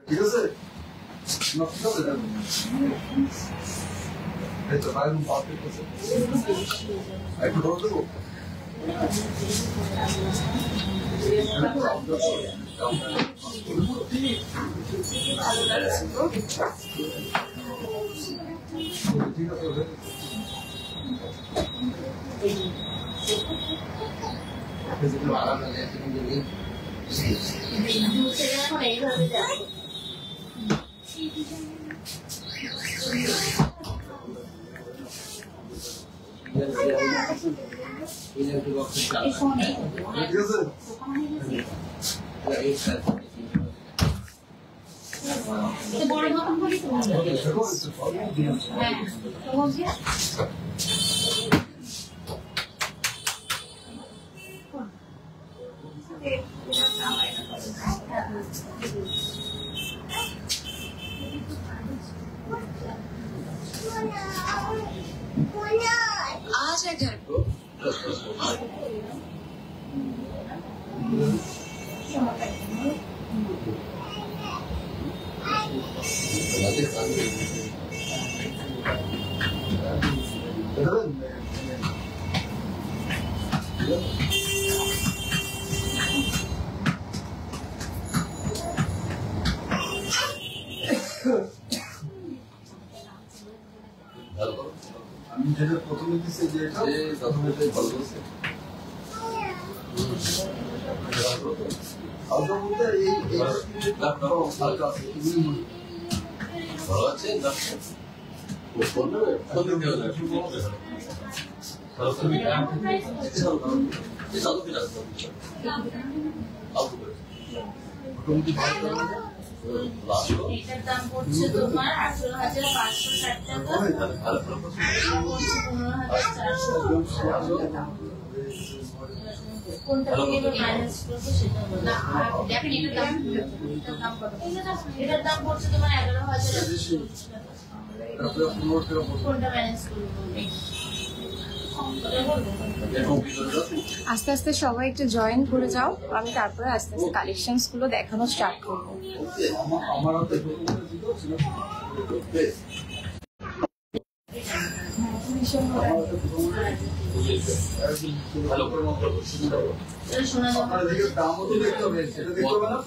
ঠিক আছে এই তো বাইরে পাবে আছে একটু ধরে দেবো ঠিক আছে যেগুলো আলাদা आजा घर को আমি যেটা প্রথমে দিছি যে এটা প্রথমেটাই ভালো আছে আদৌ বলতে এই হালকা আছে ভালো আছে না কোন দিকে হবে ভালো তুমি এটা তো বিরাট আউট করে মোটামুটি ভালো এটার দাম পড়ছে তোমার 18,560 টাকা আর পড়ছে 15,400 কোনটা থেকে মাইনাস করবে সেটা বলো না দেখেন এটার দাম কত এটার দাম পড়ছে তোমার 11,040 টাকা তারপরে 15 টাকা কোনটা মাইনাস করবে আস্তে আস্তে সবাই একটু জয়েন করে যাও আমি তারপরে আস্তে আস্তে কালেকশনস গুলো দেখানো স্টার্ট করব আমার হাতে ভালো করে মত শোনা যাবে আপনারা দেখে দামও তো দেখতে হবে সেটা দেখতে হবে না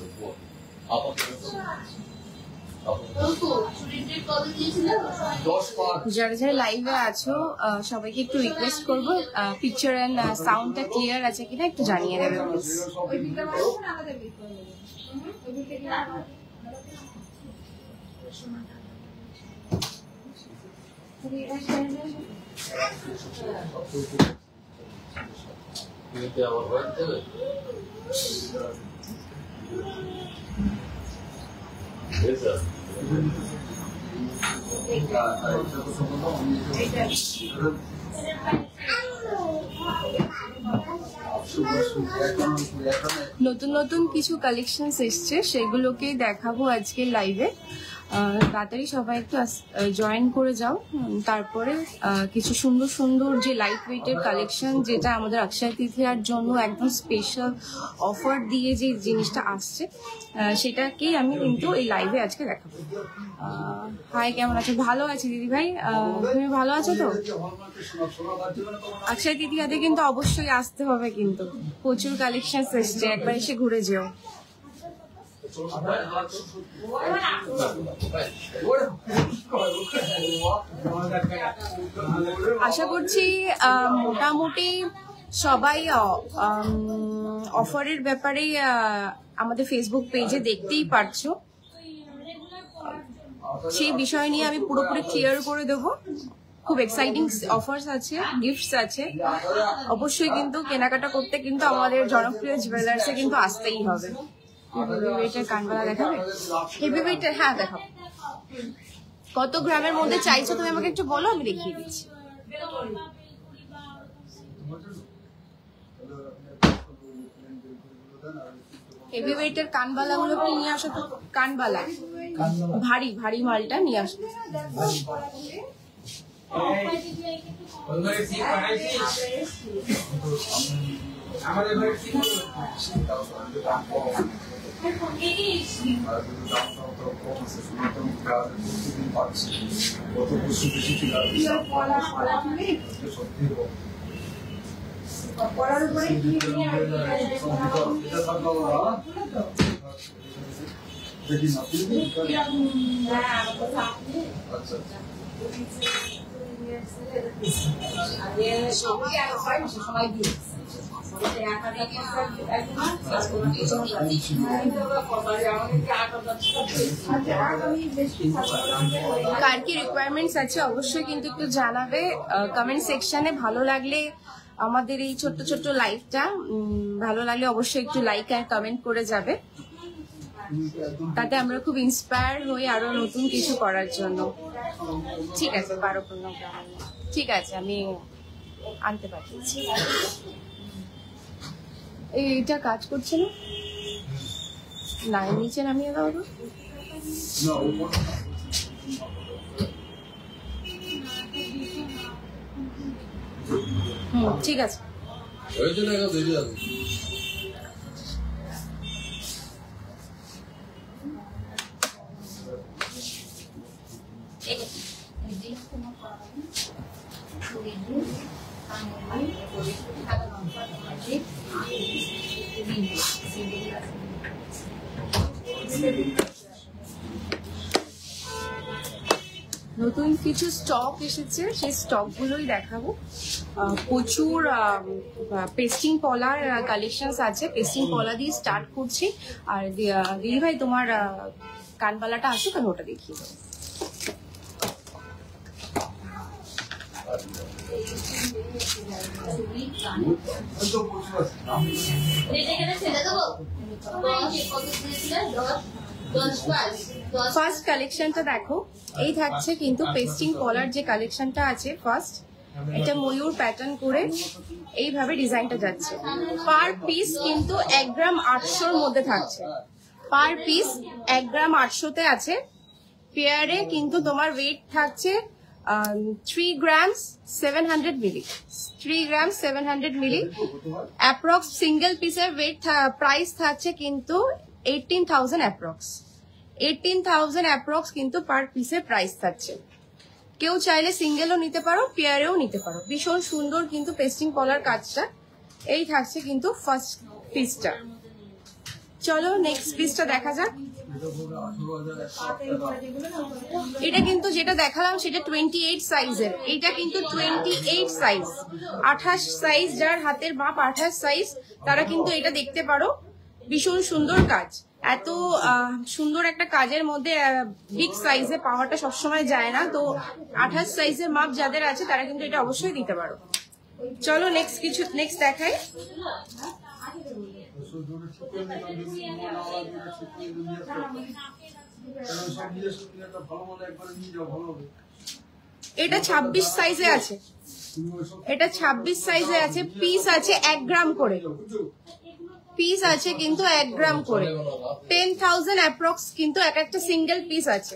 যারা যারা লাইভে আছো সবাইকে একটু রিকোয়েস্ট করবো পিকচার এন্ড সাউন্ডটা ক্লিয়ার আছে কিনা একটু জানিয়ে দেবে নতুন নতুন কিছু কালেকশনস এসছে সেগুলোকে দেখাবো আজকে লাইভে তাড়াতাড়ি সবাই একটু জয়েন করে যাও তারপরে কিছু সুন্দর সুন্দর যে লাইট ওয়েটের কালেকশন যেটা আমাদের অক্ষয় তৃতীয়ার জন্য একদম স্পেশাল অফার দিয়ে যে জিনিসটা আসছে সেটাকেই আমি কিন্তু এই লাইভে আজকে দেখাবো হাই কেমন আছো ভালো আছি দিদি ভাই তুমি ভালো আছো তো অক্ষয় তৃতীয়াতে কিন্তু অবশ্যই আসতে হবে কিন্তু প্রচুর কালেকশন এসছে একবার এসে ঘুরে যেও আশা করছি মোটামুটি সবাই অফারের ব্যাপারে আমাদের ফেসবুক পেজে দেখতেই পারছো সেই বিষয় নিয়ে আমি পুরোপুরি ক্লিয়ার করে দেবো খুব এক্সাইটিং অফার্স আছে গিফটস আছে অবশ্যই কিন্তু কেনাকাটা করতে কিন্তু আমাদের জনপ্রিয় জুয়েলার্সে কিন্তু আসতেই হবে হেভি ওয়েটের কানবালা দেখাবে হেভি ওয়েটের হ্যাঁ দেখাবো কত গ্রামের মধ্যে চাইছো তুমি আমাকে একটু বলো আমি দেখিয়ে দিচ্ছি হেভি ওয়েটের কানবালা গুলো নিয়ে আসো তো কানবালা ভারী ভারী মালটা নিয়ে আসো আমাদের ঘরে কি পড়ার উপরে কার কি রিকোয়ারমেন্টস আছে অবশ্যই কিন্তু একটু জানাবে কমেন্ট সেকশনে। ভালো লাগলে আমাদের এই ছোট্ট ছোট্ট লাইভটা ভালো লাগলে অবশ্যই একটু লাইক আর কমেন্ট করে যাবে, তাতে আমরা খুব ইন্সপায়ার হই আরো নতুন কিছু করার জন্য। ঠিক আছে 12-15 গ্রাম, ঠিক আছে আমি আনতে পাঠিয়েছি। এইটা কাজ করছে না, না নিচে নামিয়ে দাও তো। ঠিক আছে নতুন কিছু স্টক এসেছে, সেই স্টক গুলোই দেখাবো। প্রচুর পেস্টিং পলার কালেকশনস আছে, পেস্টিং পলা দিয়ে স্টার্ট করছি। আর দিদি ভাই তোমার কানবালাটা আসো কেন, ওটা দেখিয়ে দাও। ফার্স্ট কালেকশনটা দেখো, এই থাকছে কিন্তু পেস্টিং কলার যে কালেকশনটা আছে ফার্স্ট, এটা ময়ূর প্যাটার্ন করে এইভাবে ডিজাইনটা যাচ্ছে। পার পিস কিন্তু 1 গ্রাম 800-র মধ্যে থাকছে, পার পিস 1 গ্রাম 800-তে আছে। পেয়ারে কিন্তু তোমার ওয়েট থাকছে 3 গ্রামস 700 মিলি, 3 গ্রাম 700 মিলি। অ্যাপ্রক্স সিঙ্গেল পিসের ওয়েট প্রাইস থাকছে কিন্তু 18,000 অ্যাপ্রক্স, 18,000 অ্যাপ্রক্স কিন্তু পার পিসের প্রাইস থাকছে। কেউ চাইলে সিঙ্গেলও নিতে পারো, পেয়ারেও নিতে পারো। ভীষণ সুন্দর কিন্তু পেস্টিং কলার কাজটা। এই থাকছে কিন্তু ফার্স্ট পিসটা। চলো নেক্সট পিসটা দেখা যাক। এটা কিন্তু যেটা দেখালাম সেটা 28 সাইজের, এটা কিন্তু 28 সাইজ, 28 সাইজ। যার হাতের মাপ 28 সাইজ তারা কিন্তু এটা দেখতে পারো। ভীষণ সুন্দর কাজ, এত সুন্দর একটা কাজের মধ্যে বিগ সাইজে পাওয়াটা সবসময় যায় না, তো 28 সাইজের মাপ যাদের আছে তারা কিন্তু এটা অবশ্যই দিতে পারো। চলো নেক্সট দেখাই। এটা 26 সাইজে আছে, এটা 26 সাইজে আছে। পিস আছে 1 গ্রাম করে, পিস আছে কিন্তু 1 গ্রাম করে। 10,000 অ্যাপ্রক্স কিন্তু একটা সিঙ্গেল পিস আছে।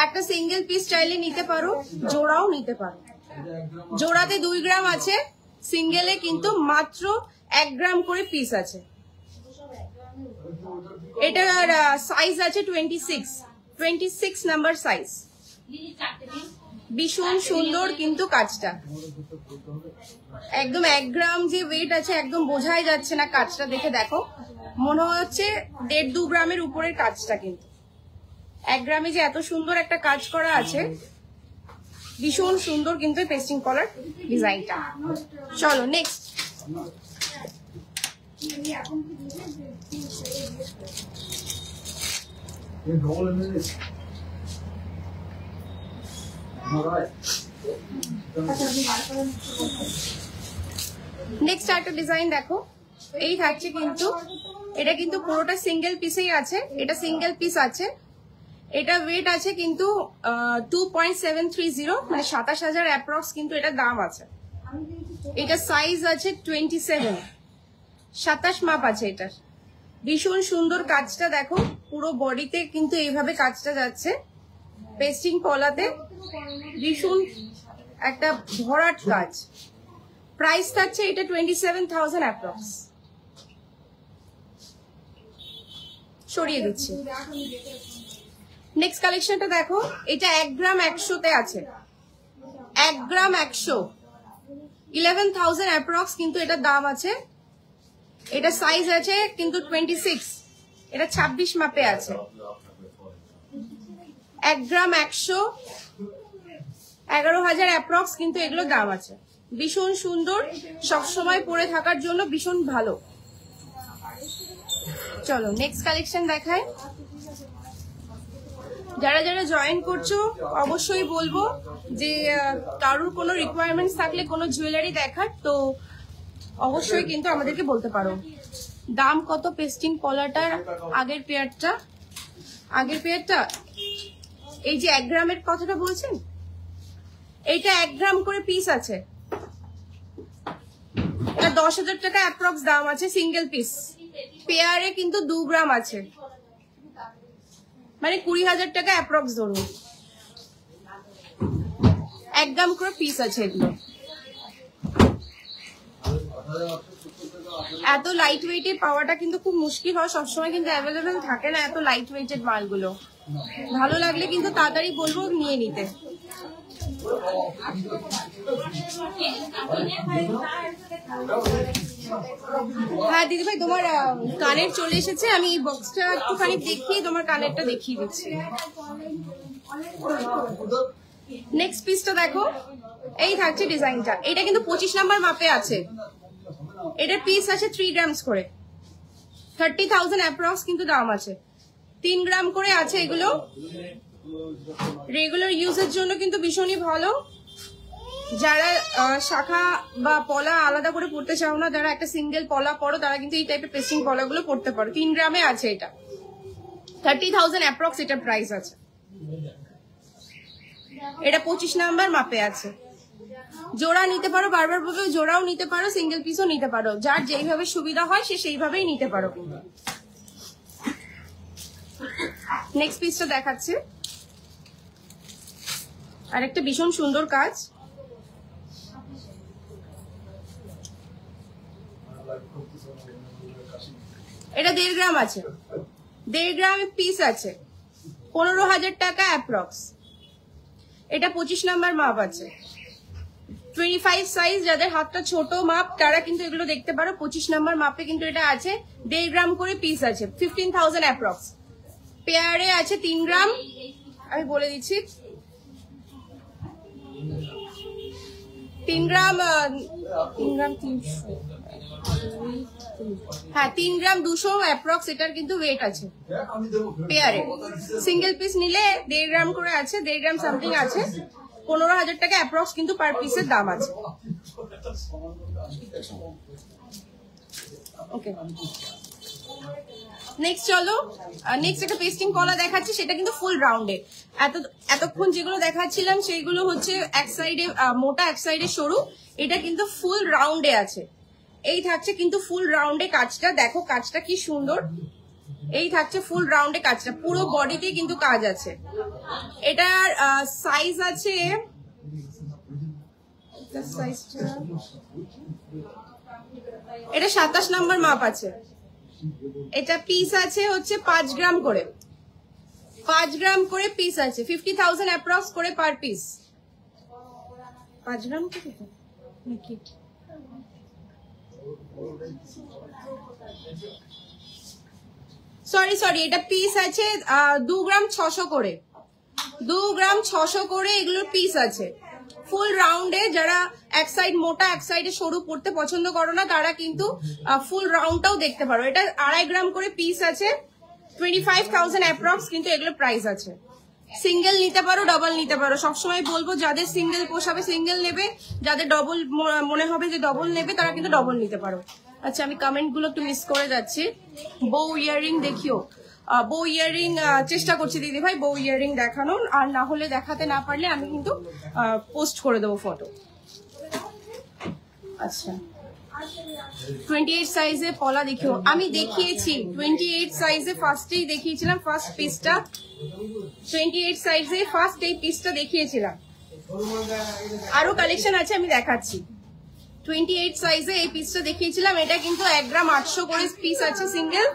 একটা সিঙ্গেল পিস চাইলে নিতে পারো, জোড়াও নিতে পারো। জোড়াতে 2 গ্রাম আছে, সিঙ্গেলে কিন্তু মাত্র 1 গ্রাম করে পিস আছে। এটার সাইজ আছে 26 নাম্বার সাইজ। ভীষণ সুন্দর কিন্তু কাজটা, একদম 1 গ্রাম যে ওয়েট আছে একদম বোঝাই যাচ্ছে না। কাজটা দেখে দেখো, মনে হচ্ছে 1.5-2 গ্রামের উপরের কাজটা, কিন্তু 1 গ্রামে যে এত সুন্দর একটা কাজ করা আছে। ভীষণ সুন্দর কিন্তু পেস্টিং কলার ডিজাইনটা। চলো নেক্সট। নেক্সট একটা ডিজাইন দেখো, এই থাকছে কিন্তু, এটা কিন্তু পুরোটা সিঙ্গেল পিসেই আছে। এটা সিঙ্গেল পিস আছে, এটা ওয়েট আছে কিন্তু 2.730, মানে 27,000 অ্যাপ্রক্স কিন্তু এটা দাম আছে। এটা সাইজ আছে 27, 27 মাপ আছে এটার। ভীষণ সুন্দর কাজটা দেখো, পুরো বডিতে কিন্তু এইভাবে কাজটা যাচ্ছে পেস্টিং পলাতে। ভীষণ একটা ভরাট কাজ। প্রাইস থাকছে এটা 27,000 অ্যাপ্রক্স। সরিয়ে দিচ্ছি। নেক্সট কালেকশনটা দেখো, এটা 1 গ্রাম 100-তে আছে। 1 গ্রাম 100, 11,000 অ্যাপ্রক্স কিন্তু এটার দাম আছে। এটা সাইজ আছে কিন্তু 26, এটা 26 মাপে আছে। 1 গ্রাম 100, 11,000 অ্যাপ্রক্স কিন্তু এগুলো দাম আছে। ভীষণ সুন্দর, সবসময় পরে থাকার জন্য ভীষণ ভালো। চলো নেক্সট কালেকশন দেখাই। যারা যারা জয়েন করছো অবশ্যই বলবো যে কারোর কোনো রিকোয়ারমেন্টস থাকলে কোনো জুয়েলারি দেখার, তো অবশ্যই কিন্তু আমাদেরকে বলতে পারো। দাম কত পেস্টিং পলাটার? আগের পেয়ারটা এই যে 1 গ্রামের কথাটা বলছেন, এইটা 1 গ্রাম করে পিস আছে। এটা 10,000 টাকা অ্যাপ্রক্স দাম আছে সিঙ্গেল পিস। পেয়ারে কিন্তু 2 গ্রাম আছে, মানে 20,000 টাকা অ্যাপ্রক্স ধরুন। 1 গ্রাম করে পিস আছে এগুলো। এত লাইট ওয়েটে পাওয়াটা কিন্তু খুব মুশকিল হয়, সবসময় কিন্তু অ্যাভেলেবেল থাকে না এত লাইট ওয়েটেড মালগুলো। ভালো লাগলে কিন্তু তাড়াতাড়ি বলবো নিয়ে নিতে। হ্যাঁ দিদি ভাই, তোমার কানের চলে এসেছে, আমি এই বক্সটা একটুখানি দেখিয়ে তোমার কানেরটা দেখিয়ে দিচ্ছি। নেক্সট পিসটা দেখো, এই থাকছে ডিজাইনটা। এটা কিন্তু 25 নাম্বার মাপে আছে। এটার পিস আছে 3 গ্রামস করে, 30,000 অ্যাপ্রক্স কিন্তু দাম আছে। 3 গ্রাম করে আছে এগুলো। রেগুলার ইউজের জন্য কিন্তু ভীষণই ভালো। যারা শাখা বা পলা আলাদা করে পড়তে চাও না, যারা একটা সিঙ্গেল পলা পড়ো, তারা কিন্তু এই টাইপের পেস্টিং পলাগুলো পড়তে পারো। 3 গ্রামে আছে এটা, 30,000 অ্যাপ্রক্স এটার প্রাইস আছে। এটা 25 নাম্বার মাপে আছে। জোড়া নিতে পারো, বারবার বলবো জোড়াও নিতে পারো, সিঙ্গেল পিসও নিতে পারো, যার যেইভাবে সুবিধা হয় সে সেইভাবেই নিতে পারো। নেক্সট পিসটা দেখাচ্ছে, আর একটা ভীষণ সুন্দর কাজ। এটা 1.5 গ্রাম আছে, 1.5 গ্রাম পিস আছে, 15,000 টাকা অ্যাপ্রক্স। এটা 25 নাম্বার মাপ আছে, 25 সাইজ। যাদের হাতটা ছোট মাপ তারা কিন্তু এগুলো দেখতে পারো। 25 নাম্বার মাপে কিন্তু এটা আছে। 1.5 গ্রাম করে পিস আছে, 15,000 অ্যাপ্রক্স। পেয়ারে আছে 3 গ্রাম, আমি বলে দিচ্ছি 3 গ্রাম 300, হ্যাঁ 3 গ্রাম 200 অ্যাপ্রক্স এটার কিন্তু ওয়েট আছে পেয়ারে। সিঙ্গেল পিস নিলে 1.5 গ্রাম করে আছে, 1.5 গ্রাম সামথিং আছে। 15,000 টাকা অ্যাপ্রক্স কিন্তু পার পিসের দাম আছে। ওকে, নেক্সট চলো। নেক্সট একটা পেস্টিং কলা দেখাচ্ছি, সেটা কিন্তু ফুল রাউন্ডে। এতক্ষণ যেগুলো দেখাচ্ছিলাম সেইগুলো হচ্ছে এক সাইডে মোটা, এক সাইডে সরু। এটা কিন্তু ফুল রাউন্ডে আছে। এই থাকছে কিন্তু ফুল রাউন্ডে কাজটা, দেখো কাজটা কি সুন্দর। এই থাকছে ফুল রাউন্ডে কাজটা, পুরো বডিতে কিন্তু কাজ আছে। এটার সাইজ আছে, এটা 27 নাম্বার মাপ আছে। এটা পিস আছে হচ্ছে 5 গ্রাম করে, 5 গ্রাম করে পিস আছে। 50,000 অ্যাপ্রক্স করে পার পিস। 5 গ্রাম নাকি সরি এটা পিস আছে 2 গ্রাম 600 করে, 2 গ্রাম 600 করে এগুলোর পিস আছে। ফুল রাউন্ডে যারা এক সাইড মোটা এক সাইডে সরু পড়তে পছন্দ করো না, তারা কিন্তু ফুল রাউন্ডটাও দেখতে পারো। এটা 2.5 গ্রাম করে পিস আছে, 25,000 অ্যাপ্রক্স কিন্তু এগুলো প্রাইস আছে। সিঙ্গেল নিতে পারো, ডবল নিতে পারো। সবসময় বলবো যাদের সিঙ্গেল পোষাবে সিঙ্গেল নেবে, যাদের ডবল মনে হবে যে ডবল নেবে তারা কিন্তু ডবল নিতে পারো। আচ্ছা, আমি কমেন্ট গুলো একটু মিস করে যাচ্ছি। বউ ইয়াররিং দেখিও, বউ ইয়াররিং চেষ্টা করছি দিদি ভাই বউ ইয়াররিং দেখানোর, আর না হলে দেখাতে না পারলে আমি কিন্তু পোস্ট করে দেবো ফটো। আচ্ছা, 28 সাইজে পলা দেখিও, আমি দেখিয়েছি 28 সাইজে ফার্স্টেই দেখিয়েছিলাম। ফার্স্ট পিসটা 28 সাইজে ফার্স্ট এই পিসটা দেখিয়েছিলাম। আরো কালেকশন আছে, আমি দেখাচ্ছি। 28 সাইজে এই পিসটা দেখিয়েছিলাম, এটা কিন্তু 1 গ্রাম 800 করে পিস আছে সিঙ্গেল,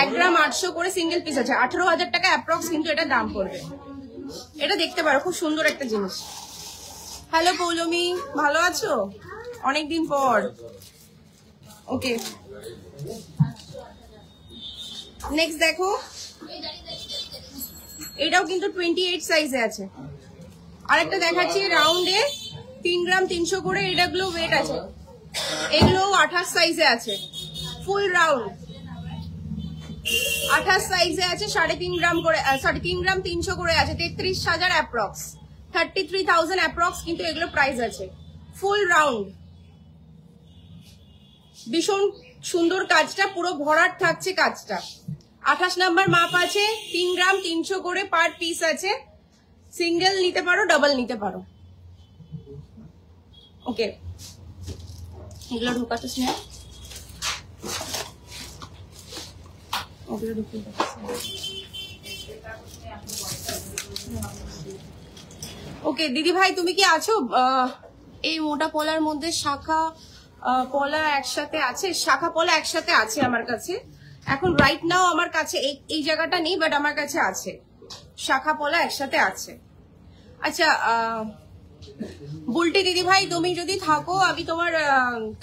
1 গ্রাম 800 করে সিঙ্গেল পিস আছে, 18,000 টাকা অ্যাপ্রক্স কিন্তু এটা দাম পড়বে। এটা দেখতে পারো, খুব সুন্দর একটা জিনিস। হ্যালো পৌলমি, ভালো আছো? অনেকদিন পর। ওকে, নেক্সট দেখো, এটাও কিন্তু 28 সাইজে আছে। আরেকটা দেখাচ্ছি রাউন্ডে 3 গ্রাম 300 করে, এটাগুলো ওয়েট আছে, এগুলো 28 সাইজে আছে, ফুল রাউন্ড 28 সাইজে আছে, 3.5 গ্রাম করে, 3.5 গ্রাম 300 করে আছে, 33,000 অ্যাপ্রক্স, 33,000 অ্যাপ্রক্স কিন্তু এগুলো প্রাইস আছে। ফুল রাউন্ড, ভীষণ সুন্দর কাজটা, পুরো ভরাট থাকছে কাজটা। 28 নাম্বার মাপ আছে, 3 গ্রাম 300 করে পার পিস আছে, সিঙ্গেল নিতে পারো, ডাবল নিতে পারো। ওকে, এগুলো ঢোকাতো স্নেহ, ওগুলো ঢুকিয়ে দাও। ওকে দিদি ভাই, তুমি কি আছো? এই মোটা পলার মধ্যে শাখা পলা একসাথে আছে, শাখা পলা একসাথে আছে আমার কাছে এখন, রাইট নাও আমার কাছে এই জায়গাটা নেই, বাট আমার কাছে আছে, শাখা পলা একসাথে আছে। আচ্ছা বুলটি দিদি ভাই, তুমি যদি থাকো, আমি তোমার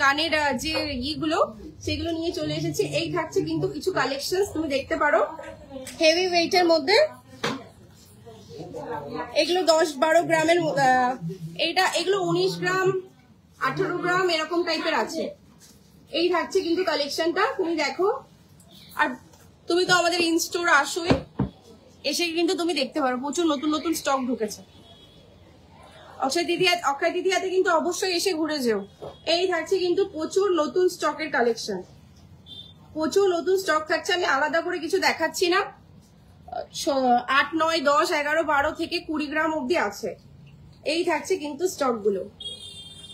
কানের যে ইগুলো সেগুলো নিয়ে চলে এসেছি। এই থাকছে কিন্তু কিছু কালেকশন, তুমি দেখতে পারো, হেভি ওয়েটের মধ্যে, এগুলো 10-12 গ্রামের, এগুলো 19 গ্রাম 18 গ্রাম এরকম টাইপের আছে। এই থাকছে কিন্তু কালেকশনটা, তুমি দেখো। আর তুমি তো আমাদের ইন স্টোর আসোই, এসে কিন্তু তুমি দেখতে পারো, প্রচুর নতুন নতুন স্টক ঢুকেছে। অক্ষয় দিদি হাতে কিন্তু অবশ্যই এসে ঘুরে যেও। এই থাকছে কিন্তু প্রচুর নতুন স্টকের কালেকশন, প্রচুর নতুন স্টক থাকছে। আমি আলাদা করে কিছু দেখাচ্ছি না, 8, 9, 10, 11, 12 থেকে 20 গ্রাম অব্দি আছে। এই থাকছে কিন্তু স্টক গুলো,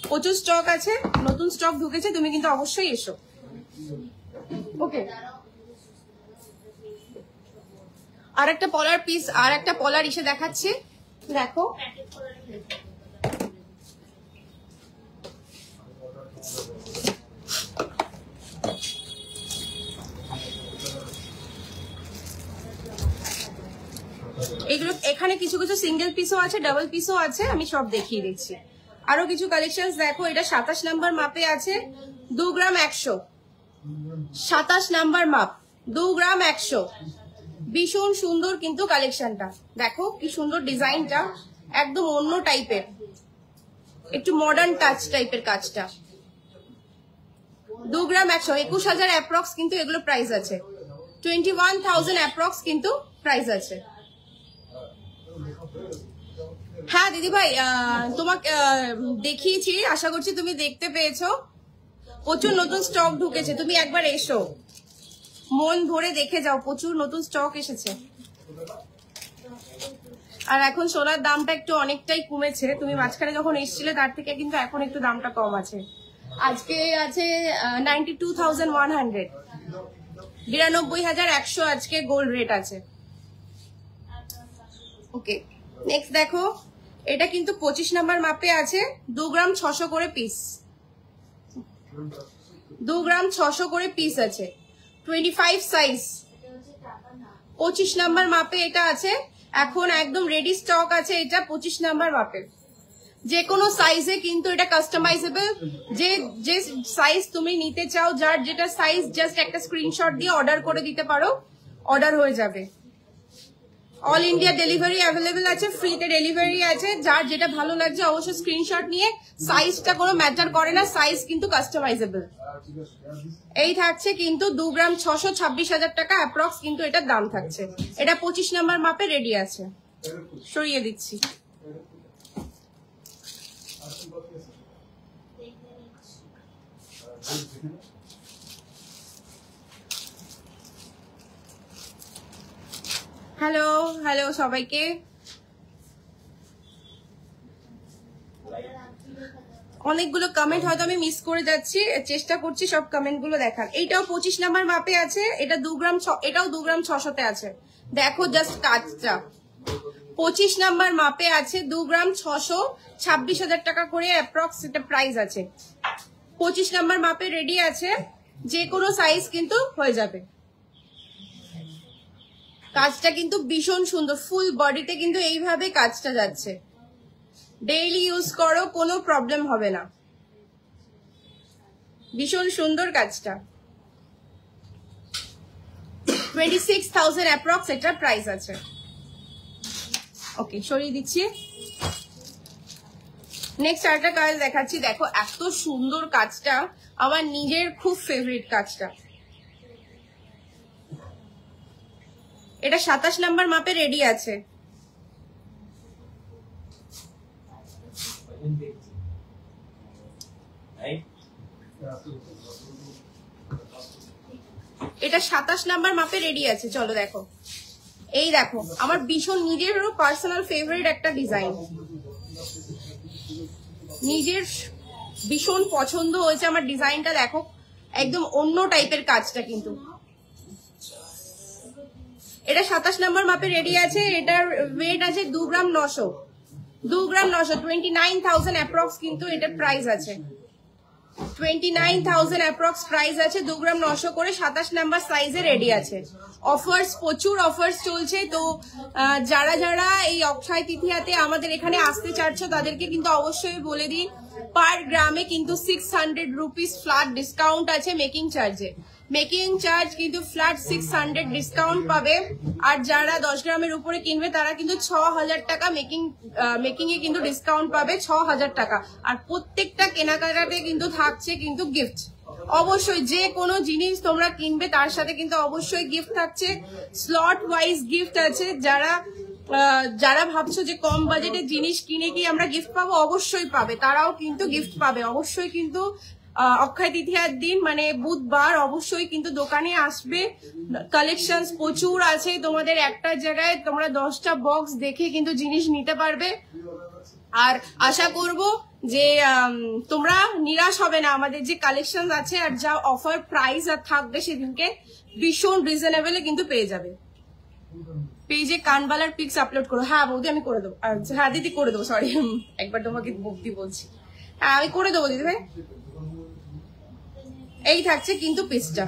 প্রচুর স্টক আছে, নতুন স্টক ঢুকেছে, তুমি কিন্তু অবশ্যই এসো। ওকে, আর একটা পলার পিস, আর একটা পলার ইসে দেখাচ্ছি, দেখো। এগুলো এখানে কিছু কিছু সিঙ্গেল পিসও আছে, ডাবল পিসও আছে, আমি সব দেখিয়ে দিচ্ছি। আরো কিছু কালেকশন দেখো, এটা 27 নাম্বার মাপে আছে, 2 গ্রাম 100, 27 নাম্বার মাপ, 2 গ্রাম 100, ভীষণ সুন্দর কিন্তু কালেকশনটা, দেখো কি সুন্দর ডিজাইনটা, একদম অন্য টাইপের, একটু মডার্ন টাচ টাইপের কাজটা। 2 গ্রাম 100, 21,000 অ্যাপ্রক্স কিন্তু এগুলো প্রাইস আছে, 21,000 অ্যাপ্রক্স কিন্তু প্রাইস আছে। হ্যাঁ দিদি ভাই, তোমাকে দেখিয়েছি, আশা করছি তুমি দেখতে পেয়েছো, প্রচুর নতুন স্টক ঢুকেছে, তুমি একবার এসো, মন ভরে দেখে যাও, প্রচুর নতুন স্টক এসেছে। আর এখন সোনার দামটা একটু অনেকটাই কমেছে, তুমি মাঝখানে যখন এসেছিলে তার থেকে কিন্তু এখন একটু দামটা কম আছে, আজকে আছে 92,100, 92,100 আজকে গোল্ড রেট আছে। ওকে, নেক্সট দেখো, এটা কিন্তু 25 নাম্বার মাপে আছে, 2 গ্রাম 600 করে পিস, 2 গ্রাম 600 করে পিস আছে, 25 সাইজ, 25 নাম্বার মাপে এটা আছে, এখন একদম রেডি স্টক আছে এটা 25 নাম্বার মাপে। যে কোনো সাইজে কিন্তু এটা কাস্টমাইজেবল, যে সাইজ তুমি নিতে চাও, যার যেটা সাইজ, জাস্ট একটা স্ক্রিনশট দিয়ে অর্ডার করে দিতে পারো, অর্ডার হয়ে যাবে। অল ইন্ডিয়া ডেলিভারি অ্যাভেলেবেল আছে, ফ্রিতে ডেলিভারি আছে, যার যেটা ভালো লাগছে অবশ্যই স্ক্রিনশট নিয়ে, সাইজটা কোনো ম্যাটার করে না, সাইজ কিন্তু কাস্টমাইজেবল। এই থাকছে কিন্তু 2 গ্রাম 600, 26,000 টাকা অ্যাপ্রক্স কিন্তু এটার দাম থাকছে, এটা 25 নাম্বার মাপে রেডি আছে, সরিয়ে দিচ্ছি। হ্যালো হ্যালো সবাইকে, অনেকগুলো কমেন্ট হয়তো আমি মিস করে যাচ্ছি, চেষ্টা করছি সব কমেন্ট গুলো দেখার। এইটাও 25 নাম্বার মাপে আছে, এটা 2 গ্রাম, এটাও 2 গ্রাম 600 তে আছে, দেখো জাস্ট কাজটা, 25 নাম্বার মাপে আছে 2 গ্রাম 600, 26,000 টাকা করে অ্যাপ্রক্স এটা প্রাইস আছে। 25 নাম্বার মাপে রেডি আছে, যে কোনো সাইজ কিন্তু হয়ে যাবে। কাজটা কিন্তু ভীষণ সুন্দর, ফুল বডিতে কিন্তু এইভাবে কাজটা যাচ্ছে। ডেইলি ইউজ করো, কোনো প্রবলেম হবে না। ভীষণ সুন্দর কাজটা। 26,000 অ্যাপ্রক্স এটা প্রাইস আছে। ওকে, সরিয়ে দিচ্ছি। নেক্সট আরেকটা কাজ দেখাচ্ছি। দেখো এত সুন্দর কাজটা, আমার নিজের খুব ফেভারিট কাজটা। এটা 27 নাম্বার মাপে রেডি আছে। এটা 27 নাম্বার মাপে রেডি আছে। চলো দেখো, এই দেখো আমার ভীষণ নিজেরও পার্সোনাল ফেভারিট একটা ডিজাইন, নিজের ভীষণ পছন্দ হয়েছে আমার ডিজাইনটা। দেখো একদম অন্য টাইপের কাজটা কিন্তু। এটা 27 নাম্বার মাপে রেডি আছে। এটার ওয়েট আছে 2 গ্রাম 900, 2 গ্রাম 900, 29,000 অ্যাপ্রক্স কিন্তু এটার প্রাইস আছে। 29,000 অ্যাপ্রক্স প্রাইস আছে, 2 গ্রাম 900 করে। 27 নাম্বার সাইজে রেডি আছে। অফার্স, প্রচুর অফার্স চলছে। তো যারা যারা এই অক্ষয় তৃতীয়াতে আমাদের এখানে আসতে চাচ্ছ তাদেরকে কিন্তু অবশ্যই বলে দিই, পার গ্রামে কিন্তু 600 রুপিস ফ্ল্যাট ডিসকাউন্ট আছে মেকিং চার্জে। মেকিং চার্জ কিন্তু ফ্ল্যাট 600 ডিসকাউন্ট পাবে। আর যারা 10 গ্রামের উপরে কিনবে তারা কিন্তু 6,000 টাকা মেকিং এ কিন্তু ডিসকাউন্ট পাবে, 6,000 টাকা। আর প্রত্যেকটা কেনাকাটাতে কিন্তু থাকছে কিন্তু গিফট। অবশ্যই যে কোনো জিনিস তোমরা কিনবে তার সাথে কিন্তু অবশ্যই গিফট থাকছে। স্লট ওয়াইজ গিফট আছে। যারা ভাবছো যে কম বাজেটের জিনিস কিনে কি আমরা গিফট পাবো, অবশ্যই পাবে, তারাও কিন্তু গিফট পাবে। অবশ্যই কিন্তু অক্ষয় তৃতীয়ার দিন মানে বুধবার অবশ্যই কিন্তু দোকানে আসবে। কালেকশন প্রচুর আছে তোমাদের, একটা জায়গায় তোমরা 10টা বক্স দেখে কিন্তু জিনিস নিতে পারবে। আর আশা করব যে তোমরা নিরাশ হবে না। আমাদের যে কালেকশন আছে আর যা অফার প্রাইস আর থাকবে সেদিনকে ভীষণ রিজনেবলে কিন্তু পেয়ে যাবে। পেজে কানবালার পিক্স আপলোড করো। হ্যাঁ বৌদি আমি করে দেবো। হ্যাঁ দিদি করে দেবো, সরি একবার তোমাকে বৌদি বলছি। হ্যাঁ আমি করে দেবো দিদি ভাই। এই থাকছে কিন্তু পিসটা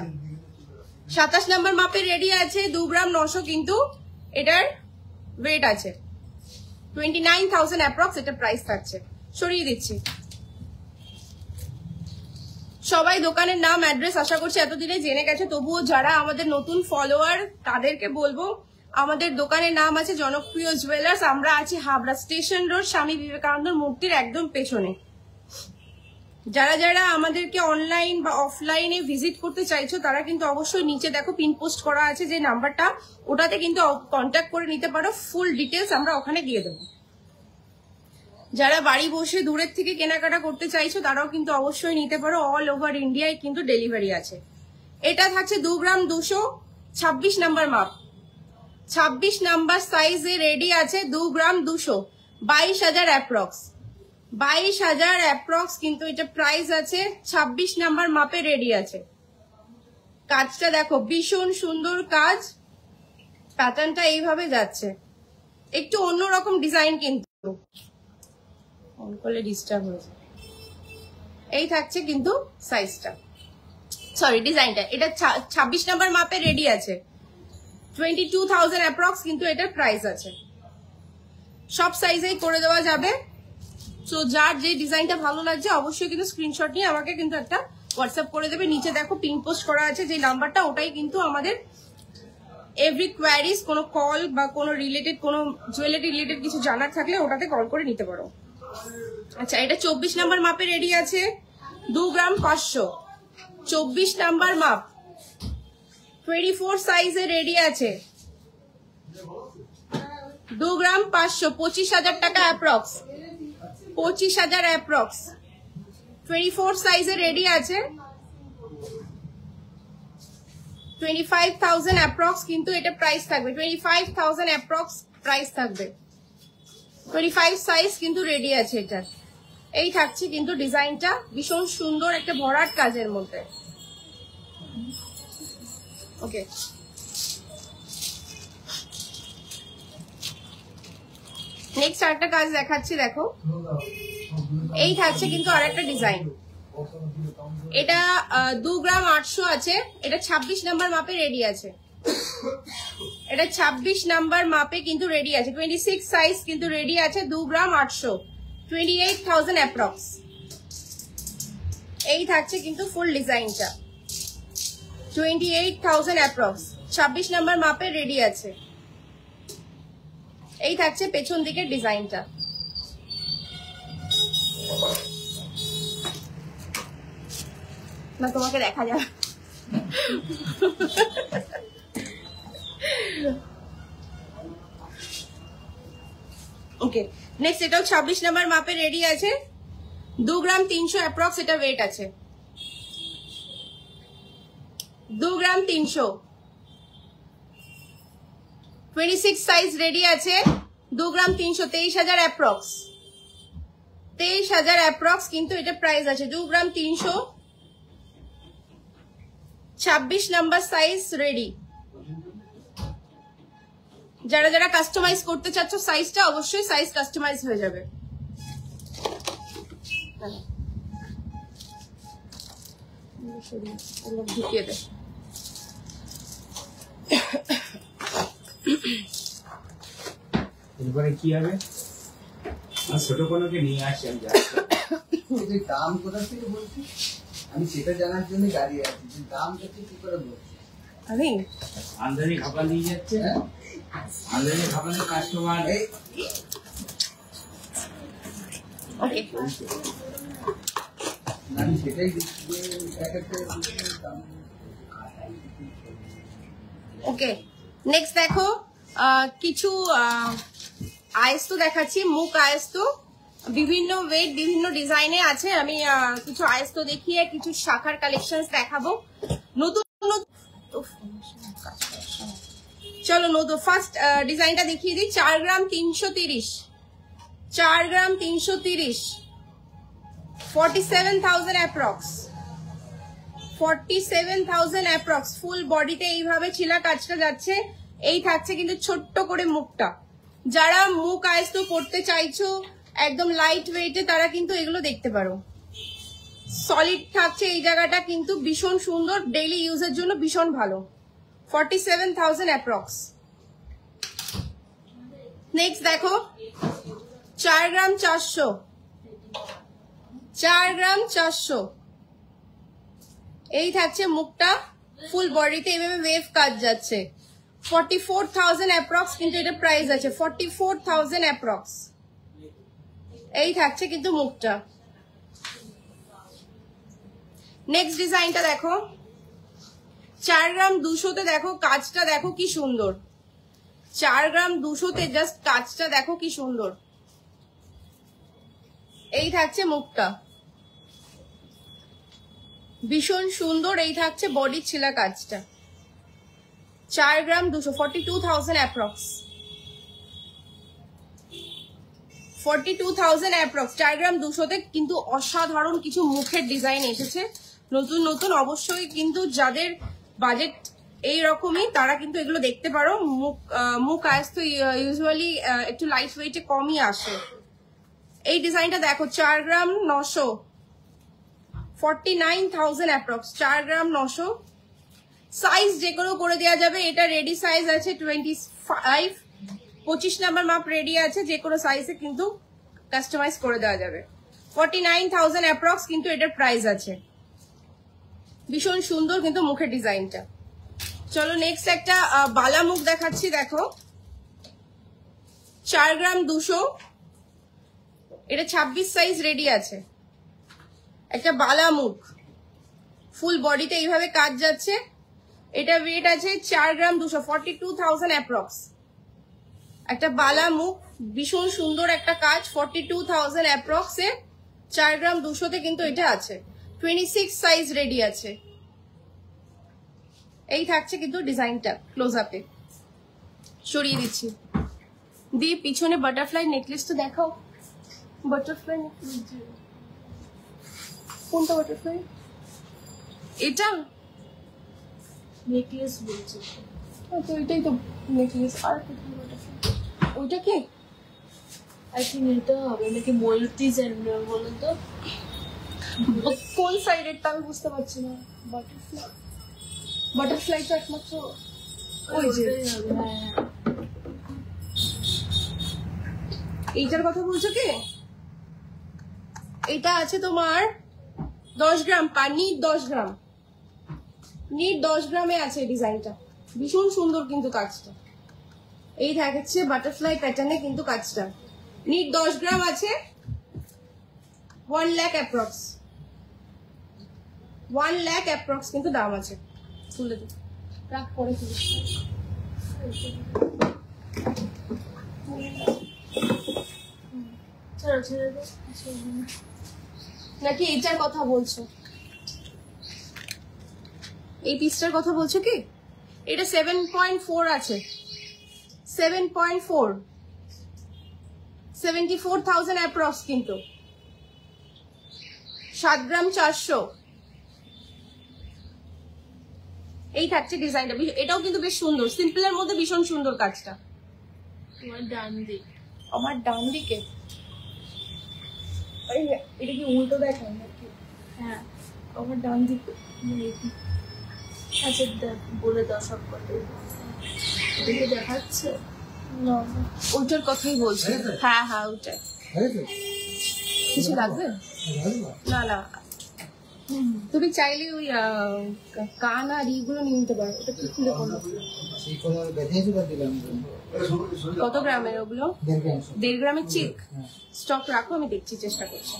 27 নাম্বার মাপে রেডি আছে। 2 গ্রাম 900 কিন্তু এটার ওয়েট আছে। 29,000 অ্যাপ্রক্স এটা প্রাইস থাকছে। সরিয়ে দিচ্ছি। সবাই দোকানের নাম অ্যাড্রেস আশা করছি এতদিনে জেনে গেছে। তবুও যারা আমাদের নতুন ফলোয়ার তাদেরকে বলবো, আমাদের দোকানের নাম আছে জনপ্রিয় জুয়েলার্স। আমরা আছি হাবড়া স্টেশন রোড, স্বামী বিবেকানন্দ মূর্তির একদম পেছনে। যারা যারা আমাদেরকে অনলাইন বা অফলাইনে ভিজিট করতে চাইছো তারা কিন্তু অবশ্যই নিচে দেখো পিন পোস্ট করা আছে যে নাম্বারটা, ওটাতে কিন্তু কন্ট্যাক্ট করে নিতে পারো। ফুল ডিটেলস আমরা ওখানে দিয়ে দেবো। যারা বাড়ি বসে দূরের থেকে কেনাকাটা করতে চাইছো তারাও কিন্তু অবশ্যই নিতে পারো। অল ওভার ইন্ডিয়ায় কিন্তু ডেলিভারি আছে। এটা থাকছে 2 গ্রাম 200, 26 নাম্বার মাপ, 26 নাম্বার সাইজে রেডি আছে। 2 গ্রাম 200, 22,000 অ্যাপ্রক্স, 22,000 অ্যাপ্রক্স কিন্তু এটা প্রাইস আছে। 26 নাম্বার মাপে রেডি আছে। কাজটা দেখো ভীষণ সুন্দর কাজ, প্যাটার্নটা এইভাবে যাচ্ছে, একটু অন্যরকম ডিজাইন কিন্তু। অন করলে ডিস্টার্ব হয়েছে। এই থাকছে কিন্তু সাইজটা, সরি ডিজাইনটা। এটা 26 নাম্বার মাপে রেডি আছে। 22,000 অ্যাপ্রক্স কিন্তু এটার প্রাইস আছে। সব সাইজেই করে দেওয়া যাবে। তো যার যে ডিজাইনটা ভালো লাগছে অবশ্যই কিন্তু স্ক্রিনশট নিয়ে আমাকে কিন্তু একটা হোয়াটসঅ্যাপ করে দেবে। নিচে দেখো পিন পোস্ট করা আছে যে নাম্বারটা, ওটাই কিন্তু আমাদের এভরি কোয়ারিজ, কোনো কল বা কোনো রিলেটেড, কোনো জুয়েলারি রিলেটেড কিছু জানার থাকলে ওটাতে কল করে নিতে পারো। আচ্ছা এটা 24 নাম্বার মাপে রেডি আছে। 2 গ্রাম 500, 24 নাম্বার মাপ, 24 সাইজে রেডি আছে। 2 গ্রাম 500, 25,000 টাকা অ্যাপ্রক্স, 25,000 অ্যাপ্রক্স। 24 সাইজে রেডি আছে। 25,000 অ্যাপ্রক্স কিন্তু এটা প্রাইস থাকবে। 25,000 অ্যাপ্রক্স প্রাইস থাকবে। 25 সাইজ কিন্তু রেডি আছে এটা। এই থাকছে কিন্তু ডিজাইনটা ভীষণ সুন্দর একটা ভরাট কাজের মধ্যে। ওকে নেক্সট আরেকটা কাজ দেখাচ্ছি, দেখো এই থাকছে কিন্তু আরেকটা ডিজাইন। এটা 2 গ্রাম 800 আছে, এটা 26 নাম্বার মাপে রেডি আছে। এটা 26 নাম্বার মাপে কিন্তু রেডি আছে, 26 সাইজ কিন্তু রেডি আছে, 2 গ্রাম 800, 28,000 অ্যাপ্রক্স। এই থাকছে কিন্তু ফুল ডিজাইনটা, 28,000 অ্যাপ্রক্স, 26 নাম্বার মাপে রেডি আছে। এই থাকছে পেছন দিকের ডিজাইনটা। না তোমাকে দেখা যাবে। ওকে, নেক্সট এটাও 26 নাম্বার মাপে রেডি আছে, 2 গ্রাম 300 অ্যাপ্রক্স এটা ওয়েট আছে, 2 গ্রাম 300, 26 সাইজ রেডি আছে, 2 গ্রাম 300, 23,000 অ্যাপ্রক্স, 23,000 অ্যাপ্রক্স কিন্তু এটা প্রাইস আছে, 2 গ্রাম 300, 26 নাম্বার সাইজ রেডি। যারা যারা কাস্টমাইজ করতে চাচ্ছ সাইজটা, অবশ্যই সাইজ কাস্টমাইজ হয়ে যাবে। ঢুকিয়ে দে। এরপরে কি হবে? ছোট কোনোকে নিয়ে আসি আমি। দাম কোথা থেকে বলছি আমি সেটা জানার জন্য দাঁড়িয়ে আছি, যে দামটা কি করে বলছি। আমি আমদানি খাবার নিয়ে যাচ্ছে, আমদানি খাবার কাস্টমার। ওকে, আমি সেটাই ওকে। নেক্সট দেখো কিছু আয়স্ত দেখাচ্ছি, মুখ আয়স্ত, বিভিন্ন ওয়েট বিভিন্ন ডিজাইনে আছে। আমি কিছু আয়স্ত দেখিয়ে কিছু শাখার কালেকশনস দেখাবো। নতুন চলো নতুন ফার্স্ট ডিজাইনটা দেখিয়ে দিই। 4 গ্রাম 330, 4 গ্রাম 330, 47,000 অ্যাপ্রক্স, 47,000 অ্যাপ্রক্স। ফুল বডিতে এইভাবে ছিলা কাজটা যাচ্ছে। এই থাকছে কিন্তু ছোট্ট করে মুখটা। যারা মুখ আয়স্ত করতে চাইছো একদম লাইট ওয়েটে, তারা কিন্তু এগুলো দেখতে পারো। সলিড থাকছে এই জায়গাটা, কিন্তু ভীষণ সুন্দর, ডেইলি ইউজের জন্য ভীষণ ভালো। 47,000 অ্যাপ্রক্স। নেক্সট দেখো 4 গ্রাম 400, 4 গ্রাম 400। এই থাকছে মুখটা, ফুল বডিতে এইভাবে ওয়েভ কাজ যাচ্ছে। 44,000 অ্যাপ্রক্স কিন্তু এটা প্রাইস আছে, 44,000 অ্যাপ্রক্স। এই থাকছে কিন্তু মুখটা। নেক্সট ডিজাইনটা দেখো 4 গ্রাম 200-তে, দেখো কাজটা দেখো কি সুন্দর। 4 গ্রাম 200-তে জাস্ট কাজটা দেখো কি সুন্দর। এই থাকছে মুখটা, ভীষণ সুন্দর। এই থাকছে বডি ছিলা কাজটা। 4 গ্রাম 200, 42,000 অ্যাপ্রক্স, 42,000 অ্যাপ্রক্স। 4 গ্রাম 200-তে কিন্তু অসাধারণ কিছু মুখের ডিজাইন এসেছে নতুন নতুন। অবশ্যই কিন্তু যাদের বাজেট এইরকমই তারা কিন্তু এগুলো দেখতে পারো। মুখ আয়স্ত ইউজুয়ালি একটু লাইট ওয়েটে কমই আসে। এই ডিজাইনটা দেখো 4 গ্রাম 900, 49,000 অ্যাপ্রক্স, 4 গ্রাম 900। সাইজ যে কোনো করে দেওয়া যাবে। এটা রেডি সাইজ আছে 25, 25 নাম্বার মাপ রেডি আছে, যে কোনো সাইজে কিন্তু কাস্টমাইজ করে দেওয়া যাবে। 49,000 অ্যাপ্রক্স কিন্তু এটার প্রাইস আছে। ভীষণ সুন্দর কিন্তু মুখের ডিজাইনটা। চলো নেক্সট একটা বালা মুখ দেখাচ্ছি। দেখো 4 গ্রাম 200, এটা 26 সাইজ রেডি আছে। একটা বালা মুখ, ফুল বডিতে এইভাবে কাজ যাচ্ছে। এটা ওয়েট আছে 4 গ্রাম 200, 42,000 অ্যাপ্রক্স। একটা বালা মুখ, ভীষণ সুন্দর একটা কাজ, 42,000 অ্যাপ্রক্সে 4 গ্রাম 200-তে কিন্তু এটা আছে। 26 সাইজ রেডি আছে। এই থাকছে কিন্তু ডিজাইনটা ক্লোজ আপে সরিয়ে দিচ্ছি। দিয়ে পিছনে বাটারফ্লাই নেকলেস তো দেখাও। বাটারফ্লাই নেকলেস কোনটা? বাটারফ্লাই এটা নেকলেস বলছে তো এটাই তো নেকলেস। আর বাটারফ্লাই ওইটা কি? আর কি নিতে হবে নাকি ময়ূর ডিজাইন বলুন তো? কোন সাইডেরটা আমি বুঝতে পারছি না। বাটারফ্লাই তো একমাত্র ওই যে ওটাই হবে, হ্যাঁ। এইটার কথা বলছো কি? এটা আছে তোমার 10 গ্রাম নিট 10 গ্রাম, নিট 10 গ্রামে আছে এই ডিজাইনটা। ভীষণ সুন্দর কিন্তু কাজটা। এই দেখাচ্ছে বাটারফ্লাই প্যাটার্নে কিন্তু কাজটা। নিট 10 গ্রাম আছে, 1 লাখ অ্যাপ্রক্স, 1 লাখ অ্যাপ্রক্স কিন্তু দাম আছে। তুলে দিই, রাখ পরে তুলে। ছেড়ে ছেড়ে দে। নাকি এইটার কথা বলছো? এই পিসটার কথা বলছো কি? এটা 7.4 আছে, 7.4, 74,000 অ্যাপ্রক্স কিন্তু, 7 গ্রাম 400। এই থাকছে ডিজাইনটা। এটাও কিন্তু বেশ সুন্দর, সিম্পলের মধ্যে ভীষণ সুন্দর কাজটা। তোমার ডান দিক। আমার ডান দিকে এটা কি উল্টো দেখায় নাকি? হ্যাঁ, আমার ডান দিকে আচ্ছা দেখ, বলে দাও সব কথা। দেখে দেখাচ্ছে না, ওইটার কথাই বলছি। হ্যাঁ হ্যাঁ, ওইটাই। কিছু লাগবে না? না, তুমি চাইলে ওই কান আর ইগুলো নিয়ে নিতে পারো। ওটা কি খুলে করবো? কত গ্রামের ওগুলো? 1.5 গ্রামের চিক স্টক রাখো, আমি দেখছি, চেষ্টা করছি।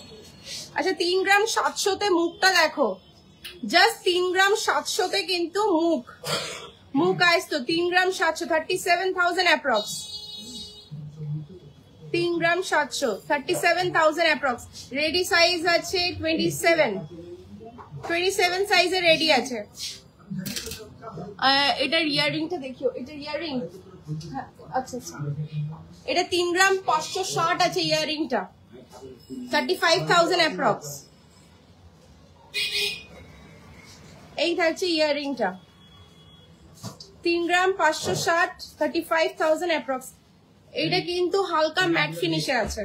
আচ্ছা, 3 গ্রাম 700-তে মুখটা দেখো, জাস্ট 3 গ্রাম 700-তে কিন্তু মুখ আইস তো 3 গ্রাম 700, 37,000 অ্যাপ্রক্স। 3 গ্রাম 700, 37,000 অ্যাপ্রক্স। রেডি সাইজ আছে 27 সাইজে রেডি আছে। এটার ইয়াররিংটা দেখিও, এটা ইয়াররিং। আচ্ছা আচ্ছা, এটা 3 গ্রাম 560 আছে ইয়াররিংটা, 35,000 অ্যাপ্রক্স। এই থাকছে ইয়াররিংটা, 3 গ্রাম 560, 35,000 অ্যাপ্রক্স। এইটা কিন্তু হালকা ম্যাট ফিনিশে আছে,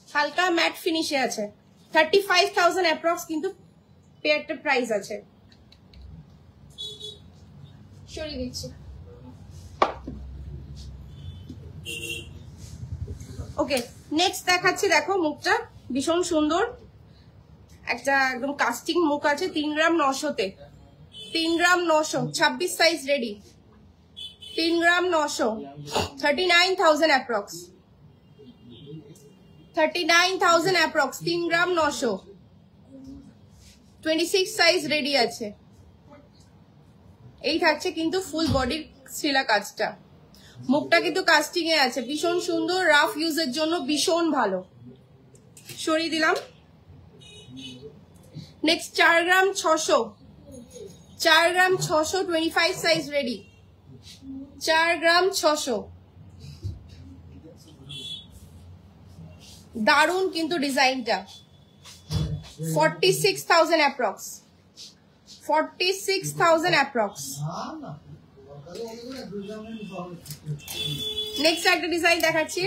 হালকা ম্যাট ফিনিশে আছে, 35,000 অ্যাপ্রক্স কিন্তু পেয়ারটা প্রাইস আছে। সরিয়ে দিচ্ছি। ওকে, নেক্সট দেখাচ্ছি। দেখো মুখটা ভীষণ সুন্দর, একটা একদম কাস্টিং মুখ আছে। 3 গ্রাম 900-তে, 3 গ্রাম 900, 26 সাইজ রেডি। 3 গ্রাম 900, 39,000 অ্যাপ্রক্স, 39,000 অ্যাপ্রক্স। 3 গ্রাম 900, 26 সাইজ রেডি আছে। এই থাকছে কিন্তু ফুল বডির সিলা কাজটা। মুখটা কিন্তু কাস্টিং এ আছে, ভীষণ সুন্দর, রাফ ইউজের জন্য ভীষণ ভালো। সরিয়ে দিলাম। নেক্সট 4 গ্রাম 600, 4 গ্রাম 600, 25 সাইজ রেডি। 4 গ্রাম 600, দারুন কিন্তু ডিজাইনটা। 46,000 অ্যাপ্রক্স, 46,000 অ্যাপ্রক্স। নেক্সট একটা ডিজাইন দেখাচ্ছি,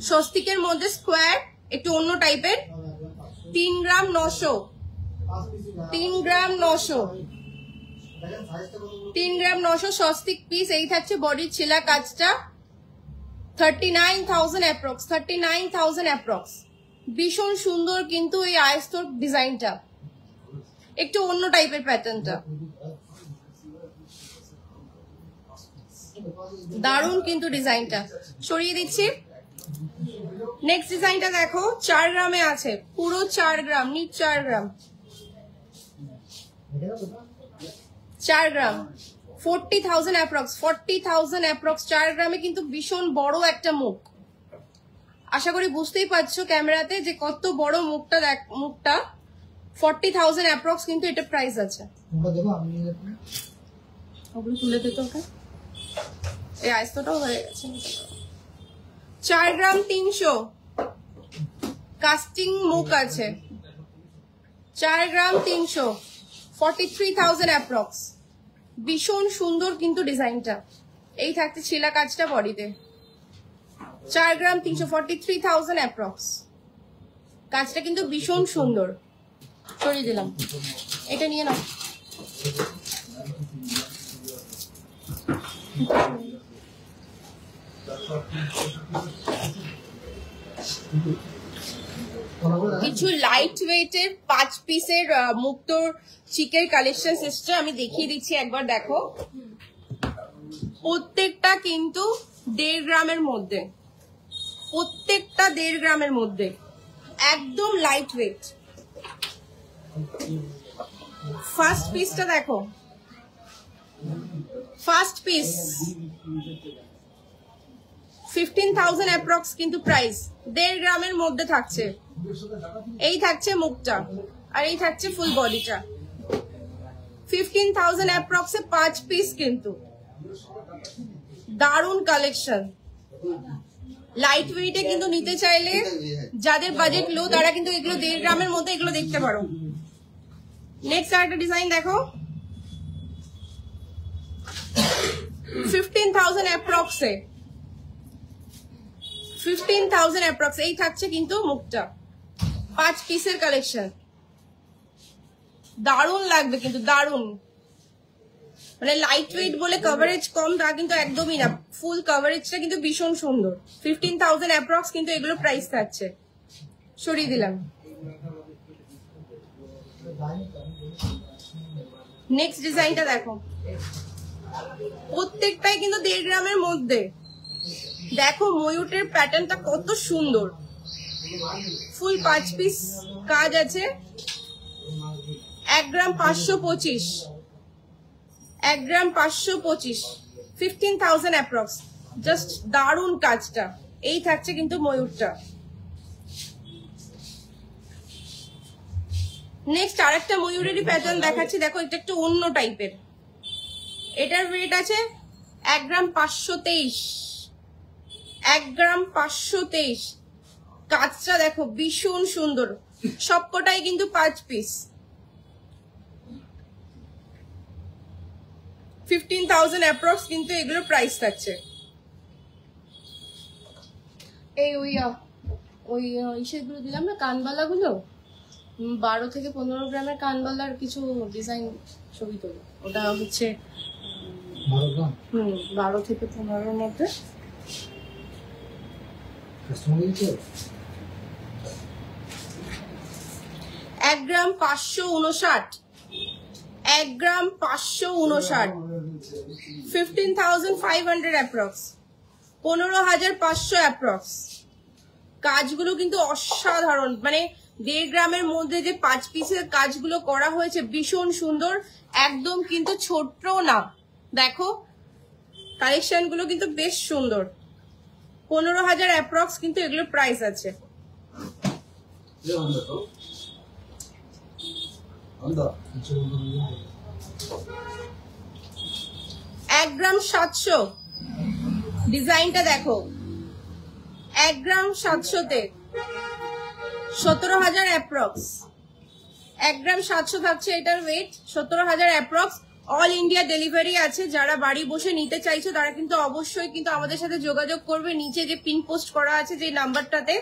স্বস্তিকের মধ্যে স্কোয়ার, একটু অন্য টাইপের। 3 গ্রাম 900, 3 গ্রাম 900, 3 গ্রাম 900 স্বস্তিক পিস। এই থাকছে বডির ছিলা কাজটা, 39,000 অ্যাপ্রক্স, 39,000 অ্যাপ্রক্স। ভীষণ সুন্দর কিন্তু এই আয়স্তর ডিজাইনটা, একটু অন্য টাইপের প্যাটার্নটা, দারুন কিন্তু ডিজাইনটা। সরিয়ে দিচ্ছি। নেক্সট ডিজাইনটা দেখো, 4 গ্রামে আছে, পুরো 4 গ্রাম, নিট 4 গ্রাম, 4 গ্রাম, 40,000 অ্যাপ্রক্স, 40,000 অ্যাপ্রক্স। 4 গ্রামে কিন্তু ভীষণ বড় একটা মুখ। আশা করি বুঝতেই পারছো ক্যামেরাতে যে কত বড় মুখটা। মুখটা 40,000 অ্যাপ্রক্স কিন্তু এটা প্রাইস আছে। ওগুলো তুলে দিতে ওকে। এই আইস্তটাও হয়ে গেছে। 4 গ্রাম 300, কাস্টিং মুখ আছে, 4 গ্রাম 300, 43,000 অ্যাপ্রক্স। ভীষণ সুন্দর কিন্তু ডিজাইনটা। এই থাকতে ছিলা কাজটা বডিতে। 4 গ্রাম 343,000 অ্যাপ্রক্স। কাজটা কিন্তু ভীষণ সুন্দর। সরিয়ে দিলাম, এটা নিয়ে নাও। কিছু লাইট ওয়েটের 5 পিসের মুক্তোর চিকের কালেকশন এসছে, আমি দেখিয়ে দিচ্ছি একবার দেখো। প্রত্যেকটা কিন্তু 1.5 গ্রামের মধ্যে, প্রত্যেকটা 1.5 গ্রামের মধ্যে, একদম লাইট ওয়েট। ফার্স্ট পিসটা দেখো, ফার্স্ট পিস 15,000 অ্যাপ্রক্স কিন্তু প্রাইস, 1.5 গ্রামের মধ্যে থাকছে। এই থাকছে মুখটা আর এই থাকছে ফুল বডিটা। 15,000 অ্যাপ্রক্সে 5 পিস কিন্তু দারুণ কালেকশন। লাইট ওয়েটে কিন্তু নিতে চাইলে যাদের বাজেট লো তারা কিন্তু এগুলো 1.5 গ্রামের মধ্যে এগুলো দেখতে পারো। নেক্সট আরেকটা ডিজাইন দেখো, 15,000 অ্যাপ্রক্সে, 15,000 অ্যাপ্রক্স। এই থাকছে কিন্তু মুখটা, 5 পিসের কালেকশন। দারুণ লাগবে কিন্তু, দারুণ। মানে লাইট ওয়েট বলে কভারেজ কম তা কিন্তু একদমই না, ফুল কভারেজটা কিন্তু ভীষণ সুন্দর। 15,000 অ্যাপ্রক্স কিন্তু এগুলো প্রাইস থাকছে। সরিয়ে দিলাম। নেক্সট ডিজাইনটা দেখো, প্রত্যেকটাই কিন্তু 1.5 গ্রামের মধ্যে। দেখো ময়ূরের প্যাটার্নটা কত সুন্দর, ফুল 5 পিস কাজ আছে। 1 গ্রাম 525, 1 গ্রাম 525, 15,000 অ্যাপ্রক্স। জাস্ট দারুণ কাজটা। এই থাকছে কিন্তু ময়ূরটা। নেক্সট আরেকটা ময়ূরেরই প্যাটার্ন দেখাচ্ছি, দেখো এটা একটু অন্য টাইপের। এটার ওয়েট আছে 1 গ্রাম 523, 1 গ্রাম 523। কাজটা দেখো ভীষণ সুন্দর, সবকটাই কিন্তু 5 পিস। 15,000 অ্যাপ্রক্স কিন্তু এগুলো প্রাইস থাকছে। এই ওই সেগুলো দিলাম না, কানবালা গুলো 12 থেকে 15 গ্রামের কানবালার কিছু ডিজাইন ছবি তোলো। ওটা হচ্ছে 12 থেকে 15-র মধ্যে। 1 গ্রাম 559, 1 গ্রাম 559, 15,500 অ্যাপ্রক্স, 15,500 অ্যাপ্রক্স। কাজগুলো কিন্তু অসাধারণ, মানে 1.5 গ্রামের মধ্যে যে 5 পিসের কাজগুলো করা হয়েছে ভীষণ সুন্দর, একদম কিন্তু ছোট না। দেখো কালেকশন গুলো কিন্তু বেশ সুন্দর। 15,000 অ্যাপ্রক্স কিন্তু এগুলোর প্রাইস আছে। 1 গ্রাম 700, ডিজাইনটা দেখো, 1 গ্রাম 700-তে 17,000 অ্যাপ্রক্স। 1 গ্রাম 700 থাকছে এটার weight, 17,000 approx. All India delivery আছে। যারা বাড়ি বসে নিতে চাইছো তারা কিন্তু অবশ্যই কিন্তু আমাদের সাথে যোগাযোগ করবে। নিচে যে পিন পোস্ট করা আছে যে নাম্বারটাতে,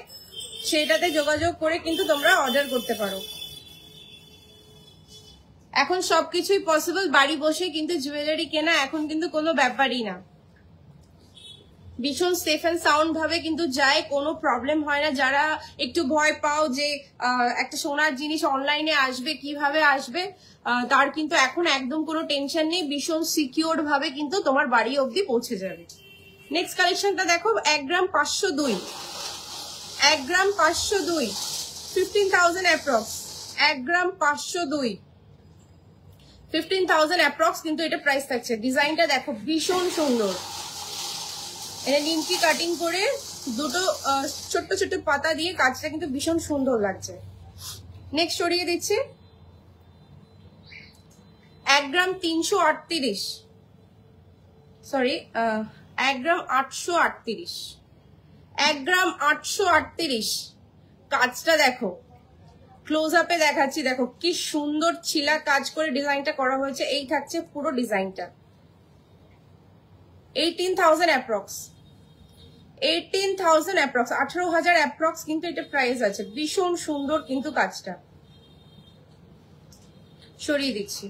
সেটাতে যোগাযোগ করে কিন্তু তোমরা অর্ডার করতে পারো। এখন সবকিছুই পসিবল, বাড়ি বসে কিন্তু জুয়েলারি কেনা এখন কিন্তু কোনো ব্যাপারই না। ভীষণ সেফ এন্ড সাউন্ড ভাবে কিন্তু যায়, কোনো প্রবলেম হয় না। যারা একটু ভয় পাও যে একটা সোনার জিনিস অনলাইনে আসবে, কিভাবে আসবে, তার কিন্তু এখন একদম কোনো টেনশন নেই। ভীষণ সিকিউর ভাবে কিন্তু তোমার বাড়ি অবধি পৌঁছে যাবে। নেক্সট কালেকশনটা দেখো, 1 গ্রাম 502, 1 গ্রাম 502, 15,000 অ্যাপ্রক্স। 1 গ্রাম 502, 15,000 অ্যাপ্রক্স কিন্তু এটা প্রাইস থাকছে। ডিজাইনটা দেখো ভীষণ সুন্দর। এটা নিমকি কাটিং করে দুটো ছোট্ট ছোট্ট পাতা দিয়ে কাজটা কিন্তু ভীষণ সুন্দর লাগছে। নেক্সট সরিয়ে দিচ্ছি, 1 গ্রাম 338, সরি 1 গ্রাম 838, 1 গ্রাম 838। কাজটা দেখো, ক্লোজ আপে দেখাচ্ছি, দেখো কি সুন্দর ছিলা কাজ করে ডিজাইনটা করা হয়েছে। এই থাকছে পুরো ডিজাইনটা। 18,000 অ্যাপ্রক্স। 18,000 অ্যাপ্রক্স, 18,000 অ্যাপ্রক্স কিন্তু এটা প্রাইস আছে। ভীষণ সুন্দর কিন্তু কাজটা, সরিয়ে দিচ্ছি।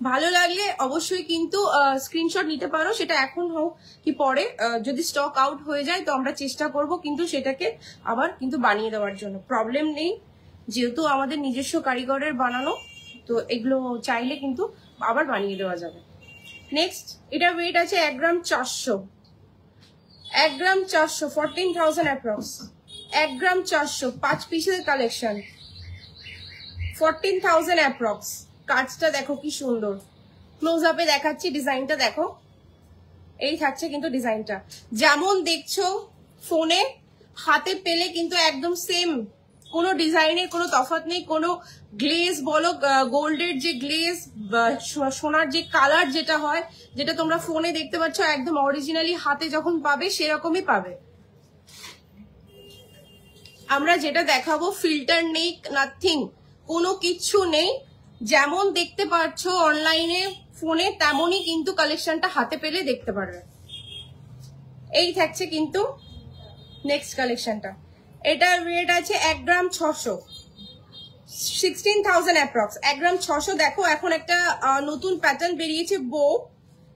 ভালো লাগলে অবশ্যই কিন্তু স্ক্রিনশট নিতে পারো, সেটা এখন হোক কি পরে। যদি স্টক আউট হয়ে যায় তো আমরা চেষ্টা করব কিন্তু সেটাকে আবার কিন্তু বানিয়ে দেওয়ার জন্য, প্রবলেম নেই, যেহেতু আমাদের নিজস্ব কারিগরের বানানো, তো এগুলো চাইলে কিন্তু আবার বানিয়ে দেওয়া যাবে। নেক্সট, এটা ওয়েট আছে 1 গ্রাম 400, 1 গ্রাম 400, 14,000 অ্যাপ্রক্স, 1 গ্রাম 400, 5 পিসের কালেকশন, 14,000 অ্যাপ্রক্স। কাজটা দেখো কি সুন্দর, ক্লোজ আপে দেখাচ্ছি, ডিজাইনটা দেখো। এই থাকছে কিন্তু ডিজাইনটা, যেমন দেখছো ফোনে, হাতে পেলে কিন্তু একদম সেম, কোনো ডিজাইনের কোনো তফাৎ নেই। কোনো গ্লেজ বলো, গোল্ডের যে গ্লেজ, সোনার যে কালার যেটা হয়, যেটা তোমরা ফোনে দেখতে পাচ্ছ, একদম অরিজিনালি হাতে যখন পাবে সেরকমই পাবে। আমরা যেটা দেখাবো ফিল্টার নেই, নাথিং, কোনো কিচ্ছু নেই। যেমন দেখতে পাচ্ছ অনলাইনে ফোনে, তেমনই কিন্তু কালেকশনটা হাতে পেলে দেখতে পারবে। এই থাকছে কিন্তু নেক্সট কালেকশনটা, এটা রেট আছে 1 গ্রাম 600, 16,000 অ্যাপ্রক্স, 1 গ্রাম 600। দেখো এখন একটা নতুন প্যাটার্ন বেরিয়েছে বো,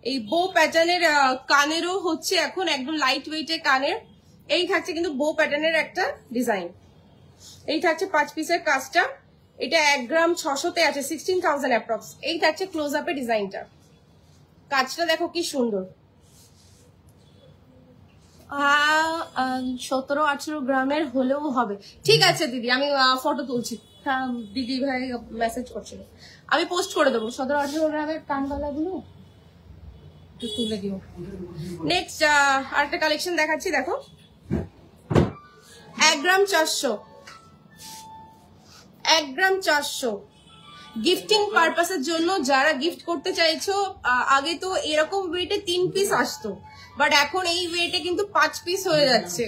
এই বো প্যাটার্নের কানেরও হচ্ছে এখন একদম লাইট ওয়েটের কানের। এই থাকছে কিন্তু বো প্যাটার্নের একটা ডিজাইন। এই থাকছে 5 পিসের কাজটা, এটা 1 গ্রাম 600-তে আছে, 16,000 অ্যাপ্রক্স। এই থাকছে ক্লোজ আপে ডিজাইনটা, কাজটা দেখো কি সুন্দর। 17-18 গ্রামের হলেও হবে। ঠিক আছে দিদি, আমি ফটো তুলছি। হ্যাঁ দিদি ভাই মেসেজ করছিল, আমি পোস্ট করে দেবো। 17-18 গ্রামের কানবালা গুলো একটু তুলে দিও। নেক্সট আরেকটা কালেকশন দেখাচ্ছি, দেখো 1 গ্রাম 400, 1 গ্রাম 400, গিফটিং পারপাসের জন্য যারা গিফট করতে চাইছো। আগে তো এরকম ওয়েটে 3 পিস আসতো, বাট এখন এই ওয়েটে কিন্তু 5 পিস হয়ে যাচ্ছে।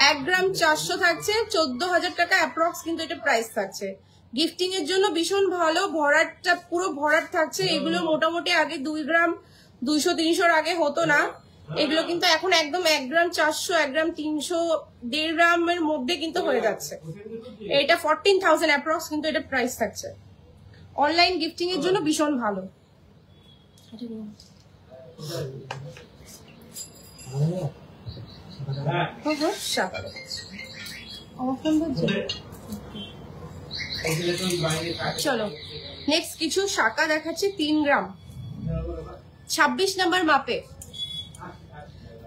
1 গ্রাম 400 থাকছে, 14,000 টাকা অ্যাপ্রক্স কিন্তু এটা প্রাইস থাকছে। গিফটিং এর জন্য ভীষণ ভালো, ভরাটটা পুরো ভরাট থাকছে। এগুলো মোটামুটি আগে 2 গ্রাম 200-300 আগে হতো না, এগুলো কিন্তু এখন একদম 1 গ্রাম 400, 1 গ্রাম 300, 1.5 গ্রামের মধ্যে কিন্তু হয়ে যাচ্ছে। এটা 14,000 অ্যাপ্রক্স কিন্তু এটা প্রাইস থাকছে। অনলাইন গিফটিং এর জন্য ভীষণ ভালো। চলো নেক্সট কিছু শাখা দেখাচ্ছি 3 গ্রাম 26 নাম্বার মাপে,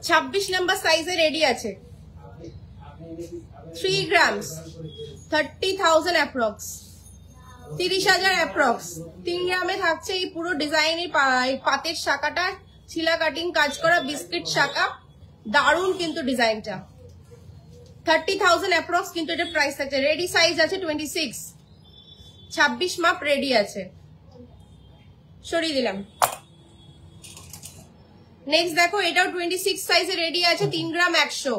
26 নাম্বার সাইজে রেডি আছে। 3 গ্রামস 30,000 অ্যাপ্রক্স, 30,000 অ্যাপ্রক্স। 3 গ্রামে থাকছে এই পুরো ডিজাইনের পাতের শাখাটা, ছিলা কাটিং কাজ করা বিস্কিট শাখা, দারুন কিন্তু ডিজাইনটা। 30,000 অ্যাপ্রক্স কিন্তু এটা প্রাইস থাকছে। রেডি সাইজ আছে 26, 26 মাপ রেডি আছে, সরিয়ে দিলাম। নেক্সট দেখো এটাও 26 সাইজে রেডি আছে, 3 গ্রাম 100।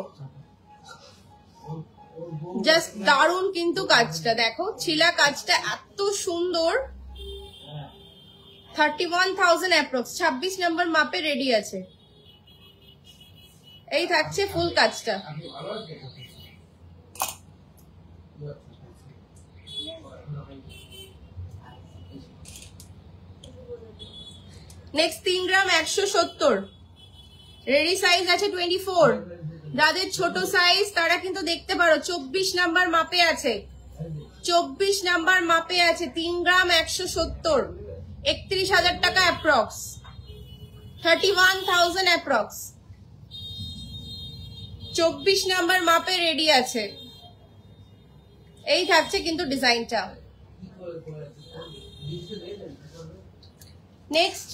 জাস্ট দারুন কিন্তু কাজটা দেখো, ছিলা কাজটা এত সুন্দর। 31,000 অ্যাপ্রক্স, 26 নাম্বার মাপে রেডি আছে। এই থাকছে ফুল কাজটা। নেক্সট 3 গ্রাম 170, রেডি সাইজ আছে 24। যাদের ছোট সাইজ তারা কিন্তু দেখতে পারো, 24 নাম্বার মাপে আছে, 24 নাম্বার মাপে আছে। 3 গ্রাম 170, 31,000 টাকা অ্যাপ্রক্স, 31,000 অ্যাপ্রক্স। 24 নাম্বার মাপে রেডি আছে। এই থাকছে কিন্তু ডিজাইনটা। নেক্সট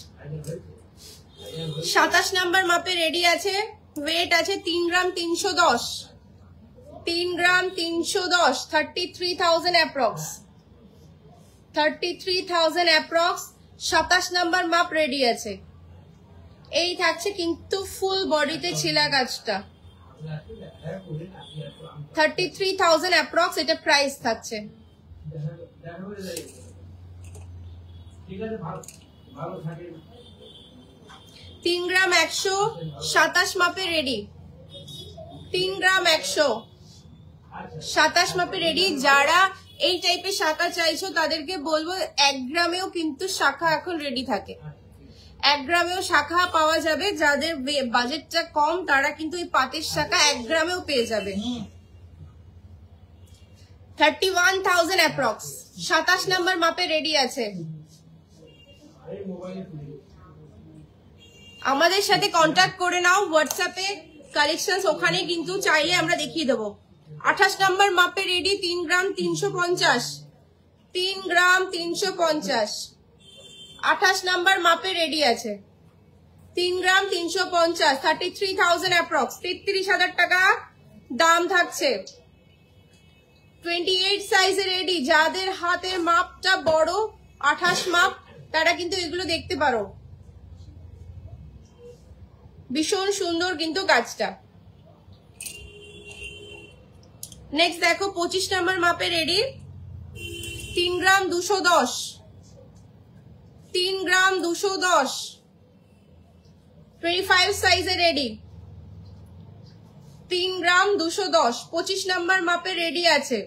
27 নাম্বার মাপে রেডি আছে, ওয়েট আছে 3 গ্রাম 310, 3 গ্রাম 310, 33,000 অ্যাপ্রক্স, 33,000 অ্যাপ্রক্স। 27 নাম্বার মাপ রেডি আছে। এই থাকছে কিন্তু ফুল বডিতে ছিলা কাজটা, 33,000 অ্যাপ্রক্স এটা প্রাইস থাকছে। 3 গ্রাম 100, 27 মাপে রেডি, 3 গ্রাম 100, 27 মাপে রেডি। যারা এই টাইপের শাখা চাইছো তাদেরকে বলবো 1 গ্রামেও কিন্তু শাখা এখন রেডি থাকে, 1 গ্রামেও শাখা পাওয়া যাবে। যাদের বাজেটটা কম তারা কিন্তু এই পাতের শাখা 1 গ্রামেও পেয়ে যাবে। 31,000 অ্যাপ্রক্স, 27 নাম্বার মাপে রেডি আছে। আমাদের সাথে কন্ট্যাক্ট করে নাও হোয়াটসঅ্যাপে, কালেকশন ওখানে কিন্তু চাইলে আমরা দেখিয়ে দেবো। 28 নাম্বার মাপে রেডি, 3 গ্রাম 350, 3 গ্রাম 350, 28 নাম্বার মাপে রেডি আছে, 3 গ্রাম 350, 33,000 অ্যাপ্রক্স, 33,000 টাকা দাম থাকছে। 28 সাইজে রেডি। যাদের হাতের মাপটা বড় 28 মাপ তারা কিন্তু এগুলো দেখতে পারো, ভীষণ সুন্দর কিন্তু কাজটা। নেক্সট দেখো 25 নাম্বার মাপে রেডি, 3 গ্রাম 210, 3 গ্রাম 210, 25 সাইজে রেডি, 3 গ্রাম 210, 25 নাম্বার মাপে রেডি আছে।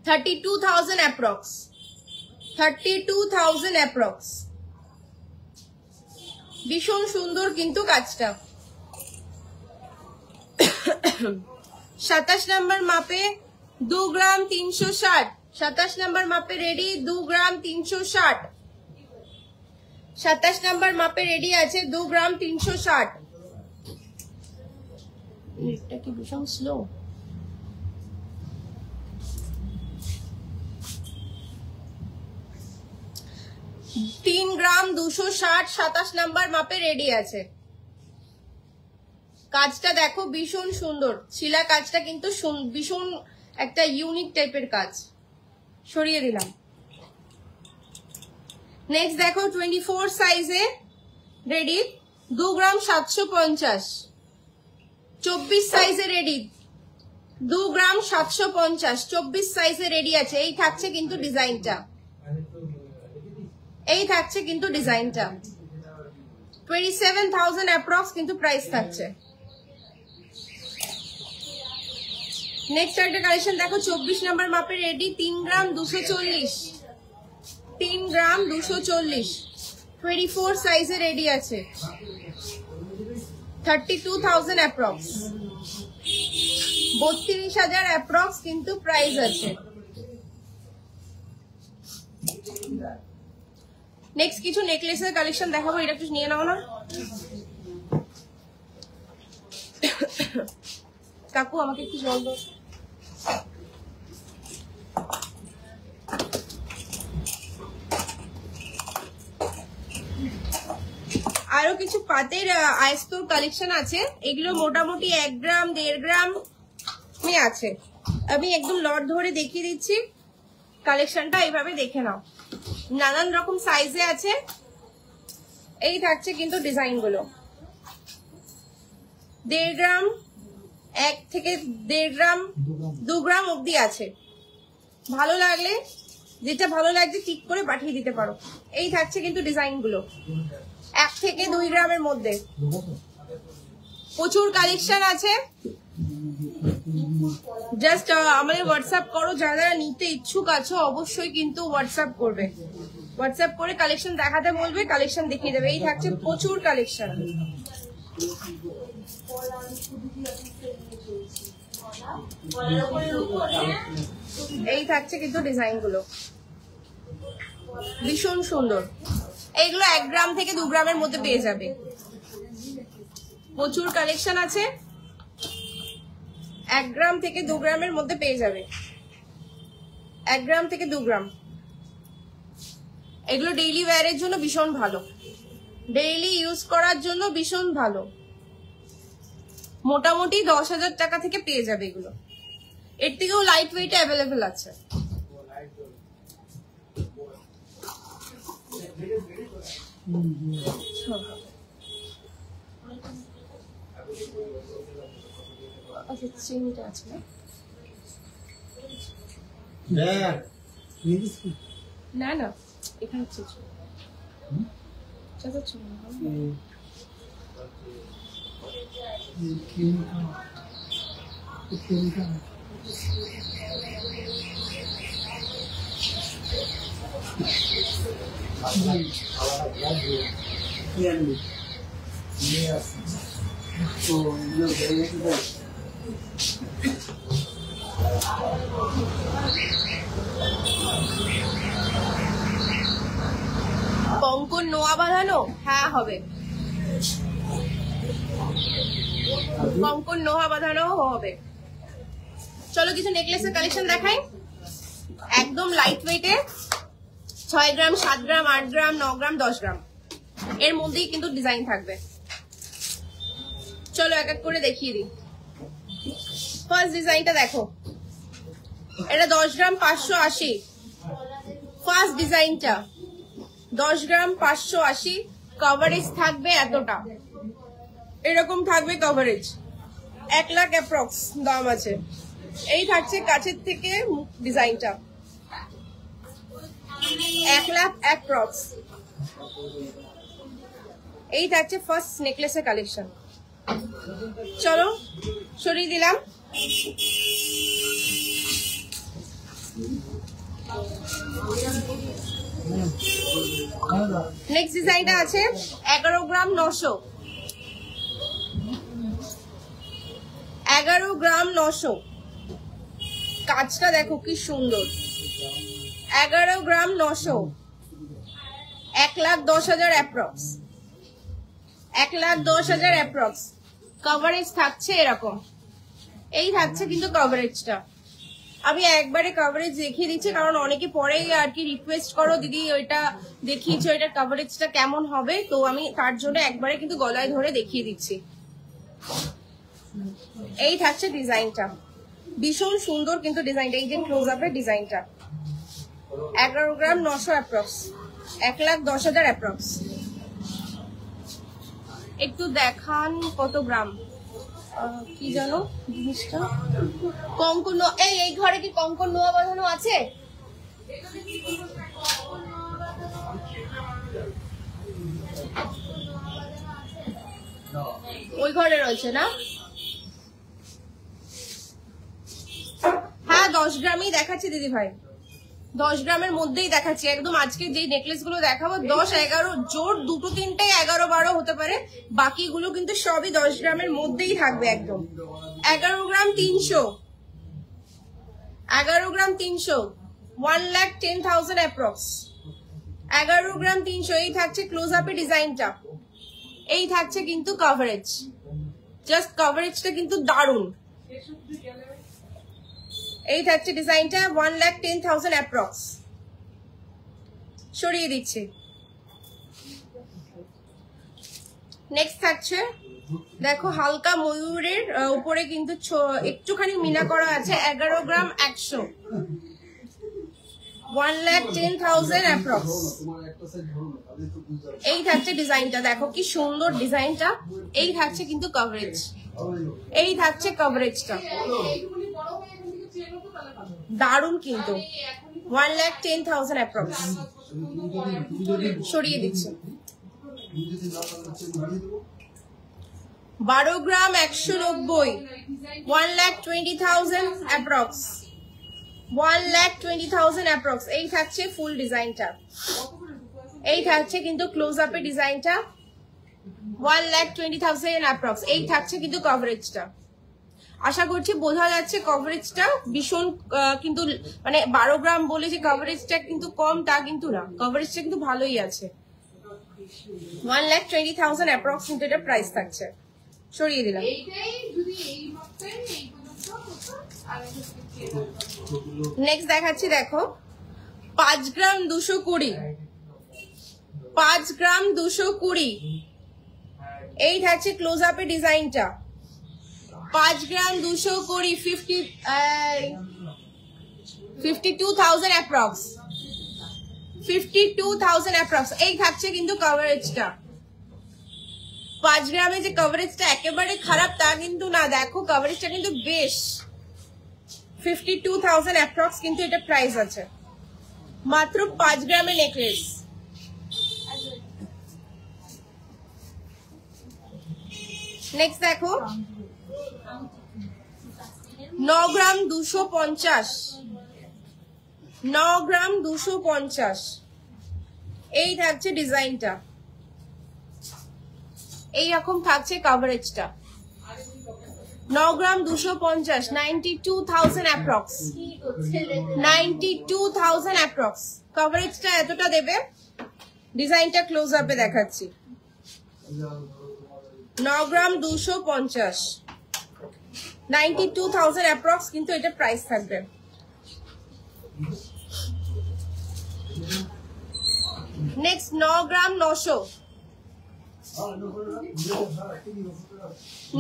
32,000 অ্যাপ্রক্স, 32,000 অ্যাপ্রক্স, ভীষণ সুন্দর কিন্তু কাজটা। 27 নাম্বার মাপে 2 গ্রাম 360, 27 নাম্বার মাপে রেডি, 2 গ্রাম 360, 27 নাম্বার মাপে রেডি আছে, 2 গ্রাম 360। এটা কি ভীষণ স্লো। তিন গ্রাম 260, 27 নাম্বার মাপে রেডি আছে। কাজটা দেখো ভীষণ সুন্দর, শিলা কাজটা কিন্তু ভীষণ একটা ইউনিক টাইপের কাজ। সরিয়ে দিলাম। নেক্সট দেখো 24 সাইজে রেডি, 2 গ্রাম 750, 24 সাইজে রেডি, 2 গ্রাম 750, 24 সাইজে রেডি আছে। এই থাকছে কিন্তু ডিজাইনটা, এই থাকছে কিন্তু ডিজাইনটা। 27,000 অ্যাপ্রক্স কিন্তু প্রাইস থাকছে। নেক্সট একটা কালেকশন দেখো 24 নাম্বার মাপে রেডি, 3 গ্রাম 240, 3 গ্রাম 240, 24 সাইজে রেডি আছে। 32,000 অ্যাপ্রক্স, 32,000 অ্যাপ্রক্স কিন্তু প্রাইস আছে। নেক্সট কিছু নেকলেসের কালেকশন দেখাবো, এটা একটু নিয়ে নাও না কাকু, আমাকে একটু জল দাও। আরো কিছু পাতের আয়স্তর কালেকশন আছে, এগুলো মোটামুটি 1 গ্রাম 1.5 গ্রাম আছে। আমি একদম লট ধরে দেখিয়ে দিচ্ছি, কালেকশনটা এইভাবে দেখে নাও। নানান রকম সাইজে আছে, এই থাকছে কিন্তু ডিজাইন গুলো। 1.5 গ্রাম, 1 থেকে 1.5 গ্রাম, 2 গ্রাম অব্দি আছে। ভালো লাগলে, যেটা ভালো লাগছে ঠিক করে পাঠিয়ে দিতে পারো। এই থাকছে কিন্তু ডিজাইন গুলো 1 থেকে 2 গ্রামের মধ্যে। প্রচুর কালেকশন আছে, জাস্ট আমাদের হোয়াটসঅ্যাপ করো। যারা নিতে ইচ্ছুক আছো অবশ্যই কিন্তু হোয়াটসঅ্যাপ করবে, হোয়াটসঅ্যাপ করে কালেকশন দেখাতে বলবে, কালেকশন দেখিয়ে দেবে। এই থাকছে প্রচুর কালেকশন। এই থাকছে কিন্তু ডিজাইন গুলো ভীষণ সুন্দর। এইগুলো 1 গ্রাম থেকে 2 গ্রামের মধ্যে পেয়ে যাবে। প্রচুর কালেকশন আছে, 1 গ্রাম থেকে 2 গ্রামের মধ্যে পেয়ে যাবে। 1 গ্রাম থেকে 2 গ্রাম। এগুলো ডেইলি ওয়্যারের জন্য ভীষণ ভালো, ডেইলি ইউজ করার জন্য ভীষণ ভালো। মোটামুটি 10,000 টাকা থেকে পেয়ে যাবে এগুলো। এর থেকেও লাইট ওয়েট অ্যাভেলেবেল আছে। আচ্ছা, চিনিটা আছে না? না, এখানে কঙ্কন নোয়া বাঁধানো? হ্যাঁ হবে, কঙ্কন নোয়া বাঁধানো হবে। চলো কিছু নেকলেসের কালেকশন দেখাই। একদম লাইট ওয়েটে 6 গ্রাম, 7 গ্রাম, 8 গ্রাম, 9 গ্রাম, 10 গ্রাম এর মধ্যেই কিন্তু ডিজাইন থাকবে। চলো এক এক করে দেখিয়ে দিই। ফার্স্ট ডিজাইনটা দেখো, এটা 10 গ্রাম 580। ফার্স্ট ডিজাইনটা 10 গ্রাম 580, কভারেজ থাকবে এতটা, এরকম থাকবে কভারেজ। 1 লাখ অ্যাপ্রক্স দাম আছে। এই থাকছে কাছের থেকে ডিজাইনটা, 1 লাখ অ্যাপ্রক্স। এই থাকছে ফার্স্ট নেকলেসের কালেকশন। চলো সরিয়ে দিলাম। নেক্সট ডিজাইনটা আছে 11 গ্রাম 900। 11 গ্রাম 900, কাজটা দেখো কি সুন্দর। 11 গ্রাম 900, 1,10,000 অ্যাপ্রক্স, 1,10,000 অ্যাপ্রক্স। কভারেজ থাকছে এরকম, এই থাকছে কিন্তু কভারেজটা। আমি একবারে কভারেজ দেখিয়ে দিচ্ছি, কারণ অনেকে পরে আর কি রিকোয়েস্ট করো দিদি ওইটা দেখিয়েছো, এটার কভারেজটা কেমন হবে, তো আমি তার জন্য একবারে কিন্তু গলায় ধরে দেখিয়ে দিচ্ছি। এই থাকছে ডিজাইনটা, ভীষণ সুন্দর কিন্তু ডিজাইনটা। এই যে ক্লোজ আপের ডিজাইনটা, 11 গ্রাম 900 অ্যাপ্রক্স, 1,10,000 অ্যাপ্রক্স। একটু দেখান কত গ্রাম, কি জানো জিনিসটা। কঙ্কন, এই ঘরে কি কঙ্কন নোয়া বাঁধানো আছে? ওই ঘরে রয়েছে না? হ্যাঁ 10 গ্রামই দেখাচ্ছি দিদি ভাই, 10 গ্রামের মধ্যেই দেখাচ্ছি একদম। আজকে যে নেকলেস গুলো দেখাবো 10, 11, জোর 2-3টে 11-12 হতে পারে, বাকিগুলো কিন্তু সবই 10 গ্রামের মধ্যেই থাকবে একদম। 11 গ্রাম 300, 11 গ্রাম 300, 1,10,000 অ্যাপ্রক্স। 11 গ্রাম 300। এই থাকছে ক্লোজ আপে ডিজাইনটা, এই থাকছে কিন্তু কভারেজ, জাস্ট কভারেজটা কিন্তু দারুণ। এই থাকছে ডিজাইনটা, 1,10,000 অ্যাপ্রক্স। সরিয়ে দিচ্ছি। নেক্সট থাকছে দেখো হালকা ময়ূরের উপরে কিন্তু একটুখানি মিনা করা আছে, 11 গ্রাম 100, 1,10,000 অ্যাপ্রক্স। এই থাকছে ডিজাইনটা, দেখো কি সুন্দর ডিজাইনটা। এই থাকছে কিন্তু কভারেজ, এই থাকছে কভারেজটা, দারুন কিন্তু। 1,10,000 অ্যাপ্রক্স। সরিয়ে দিচ্ছি। 12 গ্রাম 190, 1,20,000 অ্যাপ্রক্স, 1,20,000 অ্যাপ্রক্স। এই থাকছে ফুল ডিজাইনটা, এই থাকছে কিন্তু ক্লোজ আপে ডিজাইনটা, 1,20,000 অ্যাপ্রক্স। এই থাকছে কিন্তু কভারেজটা। আশা করছি বোঝা যাচ্ছে কভারেজটা ভীষণ কিন্তু, মানে 12 গ্রাম বলে যে কভারেজটা কিন্তু কম তা কিন্তু না, কভারেজটা কিন্তু ভালোই আছে। 1,20,000 অ্যাপ্রক্স কিন্তু এটা প্রাইস থাকছে। সরিয়ে দিলাম। নেক্সট দেখাচ্ছি দেখো 5 গ্রাম 220, 5 গ্রাম 220। এই থাকছে ক্লোজ আপে ডিজাইনটা, 5 গ্রাম 220, 52,000 অ্যাপ্রক্স, 52,000 অ্যাপ্রক্স। এই থাকছে কিন্তু কভারেজটা। 5 গ্রামে যে কভারেজটা একেবারে খারাপ তা কিন্তু না, দেখো কভারেজটা কিন্তু বেশ। 52,000 অ্যাপ্রক্স কিন্তু এটা প্রাইস আছে, মাত্র 5 গ্রামের নেকলেস। নেক্সট দেখো 9 গ্রাম 250, 9 গ্রাম 250। এই থাকছে ডিজাইনটা, এইরকম থাকছে কভারেজটা। 9 গ্রাম 250, 92,000 অ্যাপ্রক্স, 92,000 অ্যাপ্রক্স। কভারেজটা এতটা দেবে। ডিজাইনটা ক্লোজ আপে দেখাচ্ছি। 9 গ্রাম 250, 92,000 অ্যাপ্রক্স, কিন্তু এটা প্রাইস থাকবে। নেক্সট 9 গ্রাম 900,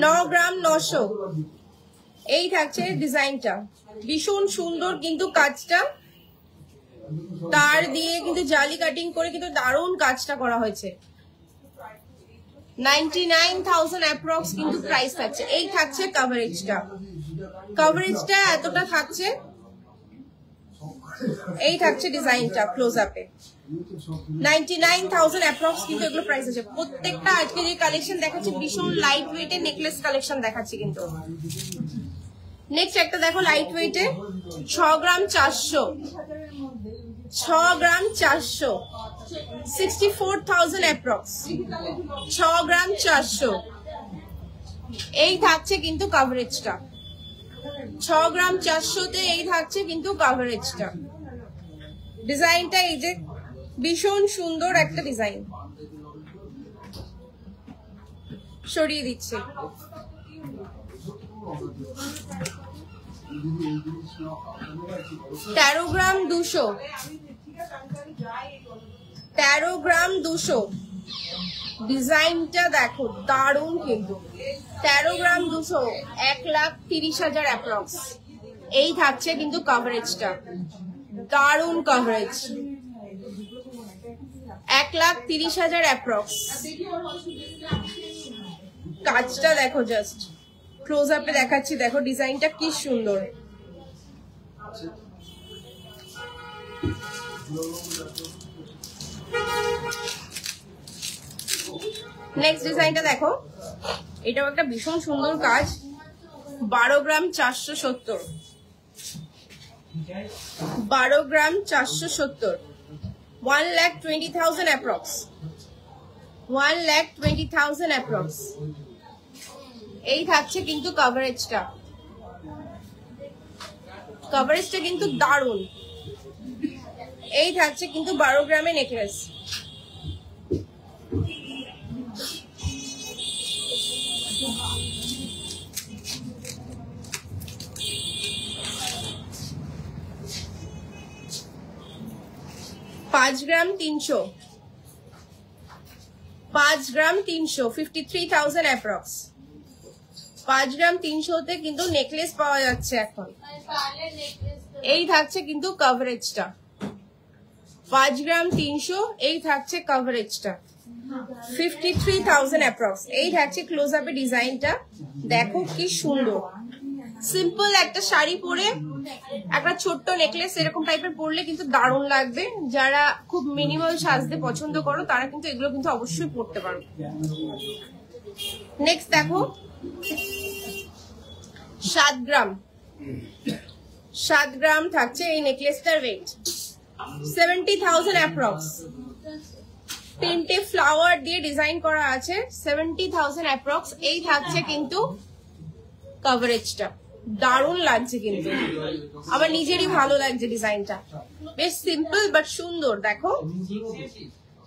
9 গ্রাম 900। এই থাকছে ডিজাইনটা, ভীষণ সুন্দর কিন্তু কাজটা, তার দিয়ে কিন্তু জালি কাটিং করে কিন্তু দারুণ কাজটা করা হয়েছে। 99,000 অ্যাপ্রক্স কিন্তু প্রাইস থাকছে। এই থাকছে কভারেজটা, কভারেজটা এতটা থাকছে। এই থাকছে ডিজাইনটা ক্লোজ আপে। 99,000 অ্যাপ্রক্স কিন্তু এগুলো প্রাইস আছে। প্রত্যেকটা আজকে যে কালেকশন দেখাচ্ছি ভীষণ লাইট ওয়েটের নেকলেস কালেকশন দেখাচ্ছি কিন্তু। নেক্সট একটা দেখো লাইট ওয়েটে 6 গ্রাম 400, 6 গ্রাম 400, 64,000 অ্যাপ্রক্স, 6 গ্রাম 400। এই থাকছে কিন্তু কভারেজটা, 6 গ্রাম 400-তে এই থাকছে কিন্তু কভারেজটা। ডিজাইনটা এই যে ভীষণ সুন্দর একটা ডিজাইন, সরিয়ে দিচ্ছে। 13 গ্রাম 200, 13 গ্রাম 200। ডিজাইনটা দেখো দারুণ কিন্তু। 13 গ্রাম 200, 1,30,000 অ্যাপ্রক্স। এই থাকছে কিন্তু কভারেজটা, দারুণ কভারেজ। 1,30,000 অ্যাপ্রক্স। কাজটা দেখো, জাস্ট ক্লোজ আপে দেখাচ্ছি, দেখো ডিজাইনটা কি সুন্দর। নেক্সট ডিজাইনটা দেখো, এটাও একটা ভীষণ সুন্দর কাজ। 12 গ্রাম 470, 12 গ্রাম 470, 1,20,000 অ্যাপ্রক্স, 1,20,000 অ্যাপ্রক্স। এই থাকছে কিন্তু কভারেজটা, কভারেজটা কিন্তু দারুণ। এই থাকছে কিন্তু 12 গ্রামের নেকলেস। পাঁচ গ্রাম 300, 5 গ্রাম 300, 53,000 অ্যাপ্রক্স। 5 গ্রাম 300-তে কিন্তু নেকলেস পাওয়া যাচ্ছে এখন। এই থাকছে কিন্তু কভারেজটা, 5 গ্রাম 300। এই থাকছে কভারেজটা, 53,000 অ্যাপ্রক্স। এই থাকছে ক্লোজ আপে ডিজাইনটা, দেখো কি সুন্দর। সিম্পল একটা শাড়ি পরে একটা ছোট্ট নেকলেস এরকম টাইপের পরলে কিন্তু দারুণ লাগবে। যারা খুব মিনিমাল সাজতে পছন্দ করো তারা কিন্তু এগুলো কিন্তু অবশ্যই পরতে পারো। নেক্সট দেখো 7 গ্রাম, 7 গ্রাম থাকছে এই নেকলেসটার ওয়েট, 70,000 অ্যাপ্রক্স। 3টে ফ্লাওয়ার দিয়ে ডিজাইন করা আছে, 70,000 অ্যাপ্রক্স। এই থাকছে কিন্তু কভারেজটা, দারুণ লাগছে কিন্তু, আমার নিজেরই ভালো লাগছে ডিজাইনটা। বেশ সিম্পল বাট সুন্দর। দেখো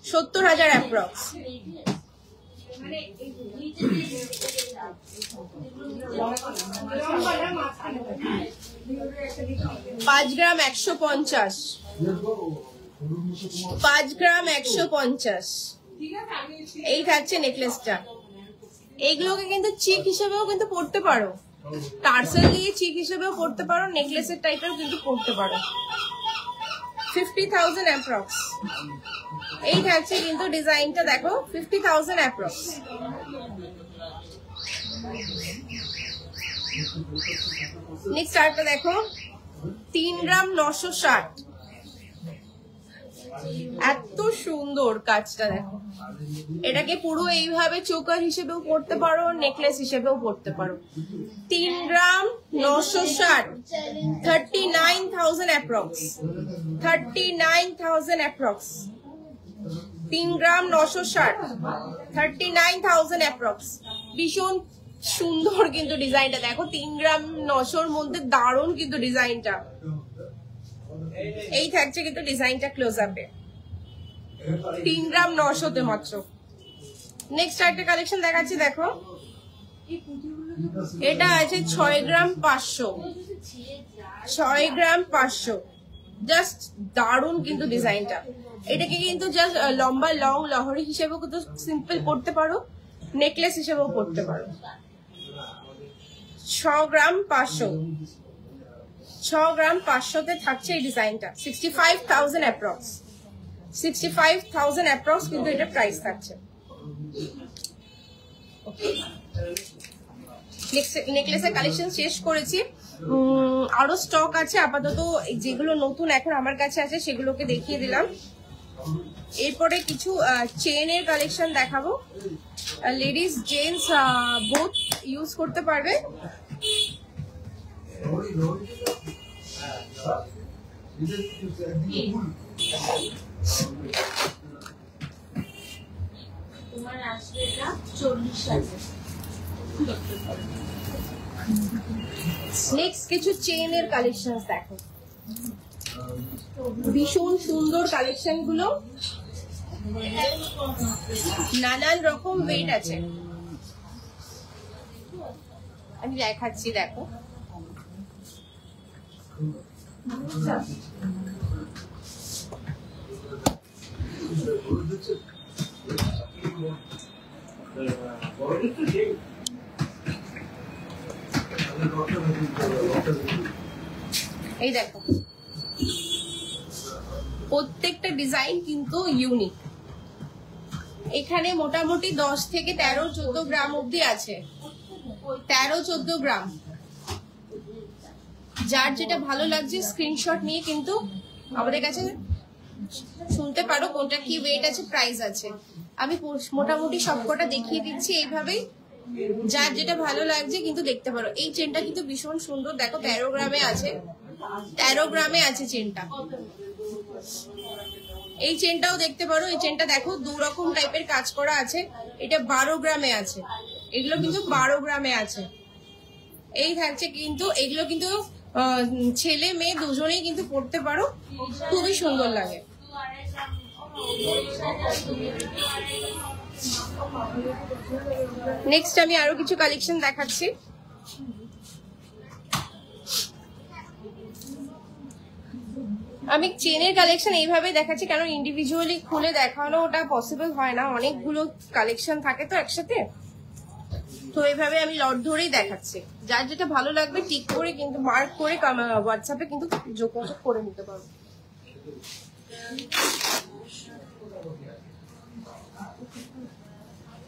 70,000 অ্যাপ্রক্স। 5 গ্রাম 150, 5 গ্রাম 150। এই থাকছে নেকলেসটা। এইগুলোকে কিন্তু চিক হিসেবেও কিন্তু পরতে পারো, টার্সেল দিয়ে চিক হিসেবেও পরতে পারো, নেকলেসের টাইপেও কিন্তু পরতে পারো। 50,000 অ্যাপ্রক্স। এই থাকছে কিন্তু ডিজাইনটা, দেখো 50,000 অ্যাপ্রক্স। নেক্সট আরেকটা দেখো 3 গ্রাম 960, এত সুন্দর কাজটা দেখো। এটাকে পুরো এইভাবে চোকার হিসেবেও পড়তে পারো, নেকলেস হিসেবেও পড়তে পারো। 3 গ্রাম 960, 39,000 অ্যাপ্রক্স, 39,000 অ্যাপ্রক্স। 3 গ্রাম 960, 39,000 অ্যাপ্রক্স। ভীষণ সুন্দর কিন্তু ডিজাইনটা দেখো, 3 গ্রাম 900-র মধ্যে দারুণ কিন্তু ডিজাইনটা। এই থাকছে কিন্তু ডিজাইনটা ক্লোজ আপে, 3 গ্রাম 900-তে মাত্র। নেক্সট একটা কালেকশন দেখাচ্ছি দেখো, এটা আছে 6 গ্রাম 500, 6 গ্রাম 500। জাস্ট দারুণ কিন্তু ডিজাইনটা। এটাকে কিন্তু জাস্ট লম্বা লং লহরি হিসেবেও কিন্তু সিম্পল পড়তে পারো, নেকলেস হিসেবেও পড়তে পারো। 6 গ্রাম 500, 6 গ্রাম 500-তে থাকছে এই ডিজাইনটা। 65,000 অ্যাপ্রক্স, 65,000 অ্যাপ্রক্স কিন্তু এটা প্রাইস থাকছে। নেকলেসের কালেকশন শেষ করেছি, আরো স্টক আছে আপাতত। যেগুলো নতুন এখন আমার কাছে আছে সেগুলোকে দেখিয়ে দিলাম। এরপরে কিছু চেনের কালেকশন দেখাবো। লেডিস জেন্টস বোথ ইউজ করতে পারবে। তোমার আসবে এটা 40,000। নেক্সট কিছু চেনের কালেকশন দেখো, ভীষণ সুন্দর কালেকশন গুলো, নানান রকম ওয়েট আছে। আমি দেখাচ্ছি দেখো, এই দেখো প্রত্যেকটা ডিজাইন কিন্তু ইউনিক। এখানে মোটামুটি 10 থেকে 13-14 গ্রাম অব্দি আছে, 13-14 গ্রাম। যার যেটা ভালো লাগছে স্ক্রিনশট নিয়ে কিন্তু আমাদের কাছে শুনতে পারো কোনটা কি ওয়েট আছে, প্রাইস আছে। আমি মোটামুটি সবকটা দেখিয়ে দিচ্ছি এইভাবেই, যার যেটা ভালো লাগছে কিন্তু দেখতে পারো। এই চেনটা কিন্তু ভীষণ সুন্দর দেখো, 13 গ্রামে আছে, 13 গ্রামে আছে চেনটা। এই চেনটাও দেখতে পারো, এই চেনটা দেখো 2 রকম টাইপের কাজ করা আছে। এটা 12 গ্রামে আছে, এগুলো কিন্তু 12 গ্রামে আছে। এই থাকছে কিন্তু, এগুলো কিন্তু ছেলে মেয়ে দুজনেই কিন্তু পড়তে পারো, খুবই সুন্দর লাগে। নেক্সট আমি আরো কিছু কালেকশন দেখাচ্ছি। আমি চেনের কালেকশন এইভাবে দেখাচ্ছি, কারণ ইন্ডিভিজুয়ালি খুলে দেখানো ওটা পসিবল হয় না, অনেকগুলো কালেকশন থাকে তো একসাথে। তো এইভাবে আমি লট ধরেই দেখাচ্ছি, যার যেটা ভালো লাগবে টিক করে কিন্তু মার্ক করে হোয়াটসঅ্যাপে কিন্তু যোগাযোগ করে নিতে পারবো।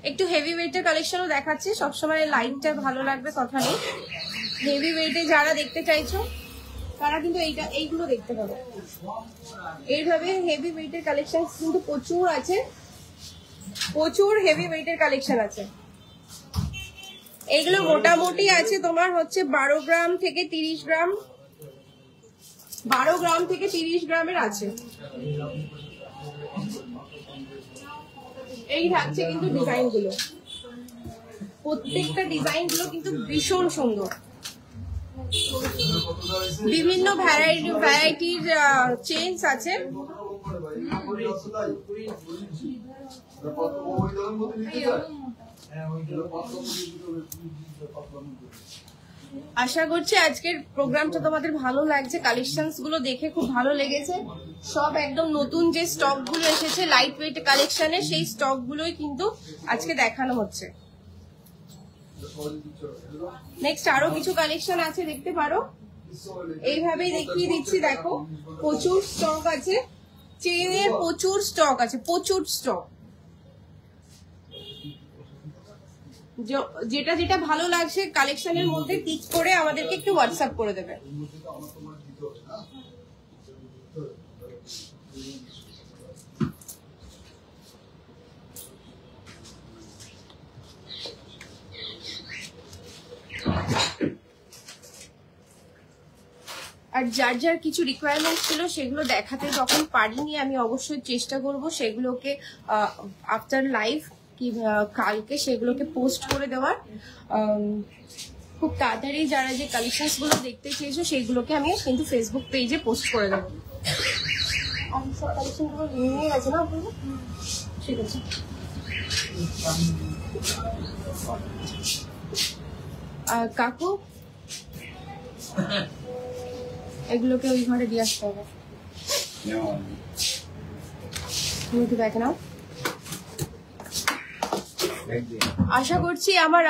একটু হেভি ওয়েটের কালেকশনও দেখাচ্ছি, সবসময় লাইটটা ভালো লাগবে কথা নেই। হেভি ওয়েটে যারা দেখতে চাইছো তারা কিন্তু এইগুলো দেখতে পাবে। এইভাবে হেভি ওয়েটের কালেকশন কিন্তু প্রচুর আছে, প্রচুর হেভি ওয়েটের কালেকশন আছে। এইগুলো মোটামুটি আছে তোমার হচ্ছে 12 গ্রাম থেকে 30 গ্রাম, 12 গ্রাম থেকে 30 গ্রামের আছে। এই থাকছে কিন্তু ডিজাইন গুলো, প্রত্যেকটা ডিজাইন গুলো কিন্তু ভীষণ সুন্দর। বিভিন্ন ভ্যারাইটির চেইনস আছে। আশা করছি আজকের প্রোগ্রামটা তোমাদের ভালো লাগছে, কালেকশনস গুলো দেখে খুব ভালো লেগেছে। সব একদম নতুন যে স্টক গুলো এসেছে লাইট ওয়েট কালেকশনে, সেই স্টক গুলোই কিন্তু আজকে দেখানো হচ্ছে। নেক্সট আরো কিছু কালেকশন আছে দেখতে পারো, এইভাবেই দেখিয়ে দিচ্ছি দেখো। প্রচুর স্টক আছে চেনের, প্রচুর স্টক আছে, প্রচুর স্টক। যেটা যেটা ভালো লাগছে কালেকশনের মধ্যে টিক করে আমাদেরকে একটু হোয়াটসঅ্যাপ করে দেবে। যার যার কিছু রিকোয়ারমেন্ট ছিল সেগুলো দেখাতে যখন পারিনি, আমি অবশ্যই চেষ্টা করব সেগুলোকে আফটার লাইভ কি কালকে সেগুলোকে পোস্ট করে দেওয়ার। খুব তাড়াতাড়ি যারা যে কালেকশনস গুলো দেখতে চেয়েছো সেইগুলোকে আমি কিন্তু ফেসবুক পেজে পোস্ট করে দেবো। কালেকশন গুলো নিয়ে গেছে না আপনারা? ঠিক আছে। কাকু এগুলোকে ওই ঘরে দিয়ে আসতে হবে। তুমি একটু দেখে নাও। আশা করছি আমার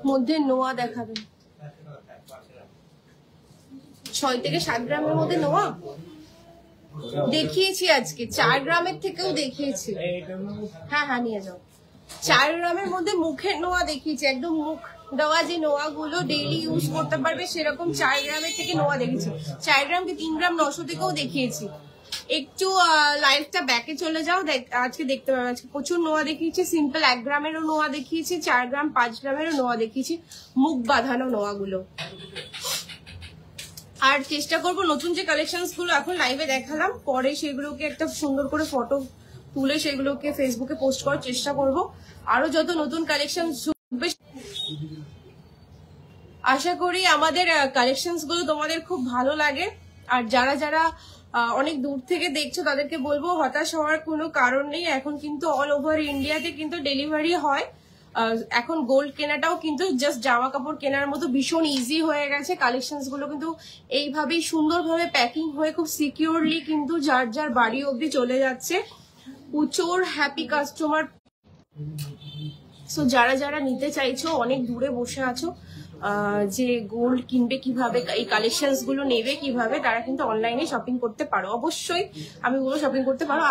মধ্যে নোয়া দেখাবে। 6 থেকে 7 গ্রামের মধ্যে নোয়া দেখিয়েছি আজকে, 4 গ্রামের থেকেও দেখিয়েছি। হ্যাঁ হ্যাঁ নিয়ে যাও। 4 গ্রামের মধ্যে মুখের নোয়া দেখিয়েছি, একদম মুখ দেওয়া যে নোয়া গুলো ডেইলি ইউজ করতে পারবে সেরকম 4 গ্রামের থেকে নোয়া দেখেছি। 4 গ্রাম কি 3 গ্রাম 900 থেকেও দেখিয়েছি। একটু লাইফটা ব্যাকে চলে যাও, আজকে দেখতে পাবে। আজকে প্রচুর নোয়া দেখিয়েছি, সিম্পল 1 গ্রামেরও নোয়া দেখিয়েছি, 4 গ্রাম 5 গ্রামেরও নোয়া দেখিয়েছি, মুখ বাঁধানো নোয়া গুলো। আর চেষ্টা করব নতুন যে কালেকশনস গুলো এখন লাইভে দেখালাম পরে সেগুলোকে একটা সুন্দর করে ফটো তুলে সেগুলোকে ফেসবুকে পোস্ট করার চেষ্টা করব। আরো যত নতুন কালেকশন ঢুকবে আশা করি আমাদের কালেকশনস গুলো তোমাদের খুব ভালো লাগে। আর যারা যারা অনেক দূর থেকে দেখছো তাদেরকে বলবো হতাশ হওয়ার কোনো কারণ নেই। এখন কিন্তু অল ওভার ইন্ডিয়াতে কিন্তু ডেলিভারি হয়। এখন গোল্ড কেনাটাও কিন্তু জাস্ট জামা কাপড় কেনার মতো ভীষণ ইজি হয়ে গেছে। কালেকশনস গুলো কিন্তু এইভাবেই সুন্দরভাবে প্যাকিং হয়ে খুব সিকিউরলি কিন্তু যার যার বাড়ি অবধি চলে যাচ্ছে। প্রচুর হ্যাপি কাস্টমার। সো যারা যারা নিতে চাইছো, অনেক দূরে বসে আছো, যে গোল্ড কিনবে কিভাবে, এই কালেকশনস গুলো নেবে কিভাবে, তারা কিন্তু অনলাইনে শপিং করতে পারো। অবশ্যই আমি বলবো শপিং করতে পারো।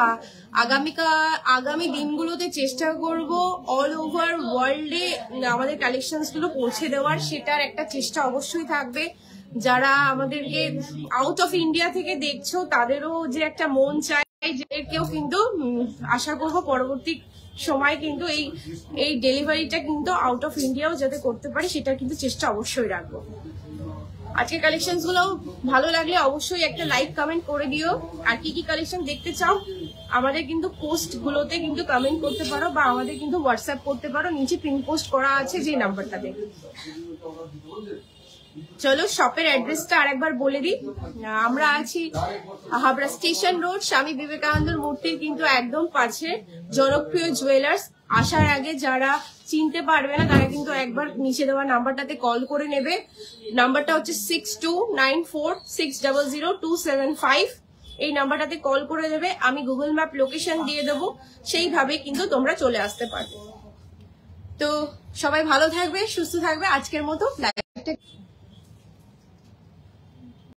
আগামী দিনগুলোতে চেষ্টা করব অল ওভার ওয়ার্ল্ডে আমাদের কালেকশনস গুলো পৌঁছে দেওয়ার, সেটার একটা চেষ্টা অবশ্যই থাকবে। যারা আমাদেরকে আউট অফ ইন্ডিয়া থেকে দেখছো তাদেরও যে একটা মন চায় যে কেউ কিন্তু আশা করবো পরবর্তী সময় কিন্তু এই ডেলিভারিটা কিন্তু আউট অফ ইন্ডিয়াও যাতে করতে পারি সেটার কিন্তু চেষ্টা অবশ্যই রাখবো। আজকের কালেকশনস গুলো ভালো লাগলে অবশ্যই একটা লাইক কমেন্ট করে দিও। আর কি কি কালেকশন দেখতে চাও আমাদের কিন্তু পোস্ট গুলোতে কিন্তু কমেন্ট করতে পারো বা আমাদের কিন্তু হোয়াটসঅ্যাপ করতে পারো, নিচে পিন পোস্ট করা আছে যে নাম্বারটাতে। চলো শপের অ্যাড্রেসটা আরেকবার বলে দিই। আমরা আছি হাবড়া স্টেশন রোড, স্বামী বিবেকানন্দ মূর্তির কিন্তু একদম পাশে জনপ্রিয় জুয়েলার্স। আসার আগে যারা চিনতে পারবে না তারা কিন্তু একবার নিচে দেওয়া নাম্বারটাতে কল করে নেবে। নাম্বারটা হচ্ছে 6294600275। এই নাম্বারটাতে কল করে দেবে, আমি গুগল ম্যাপ লোকেশন দিয়ে দেবো, সেইভাবে কিন্তু তোমরা চলে আসতে পারবে। তো সবাই ভালো থাকবে, সুস্থ থাকবে। আজকের মতো লাইভটা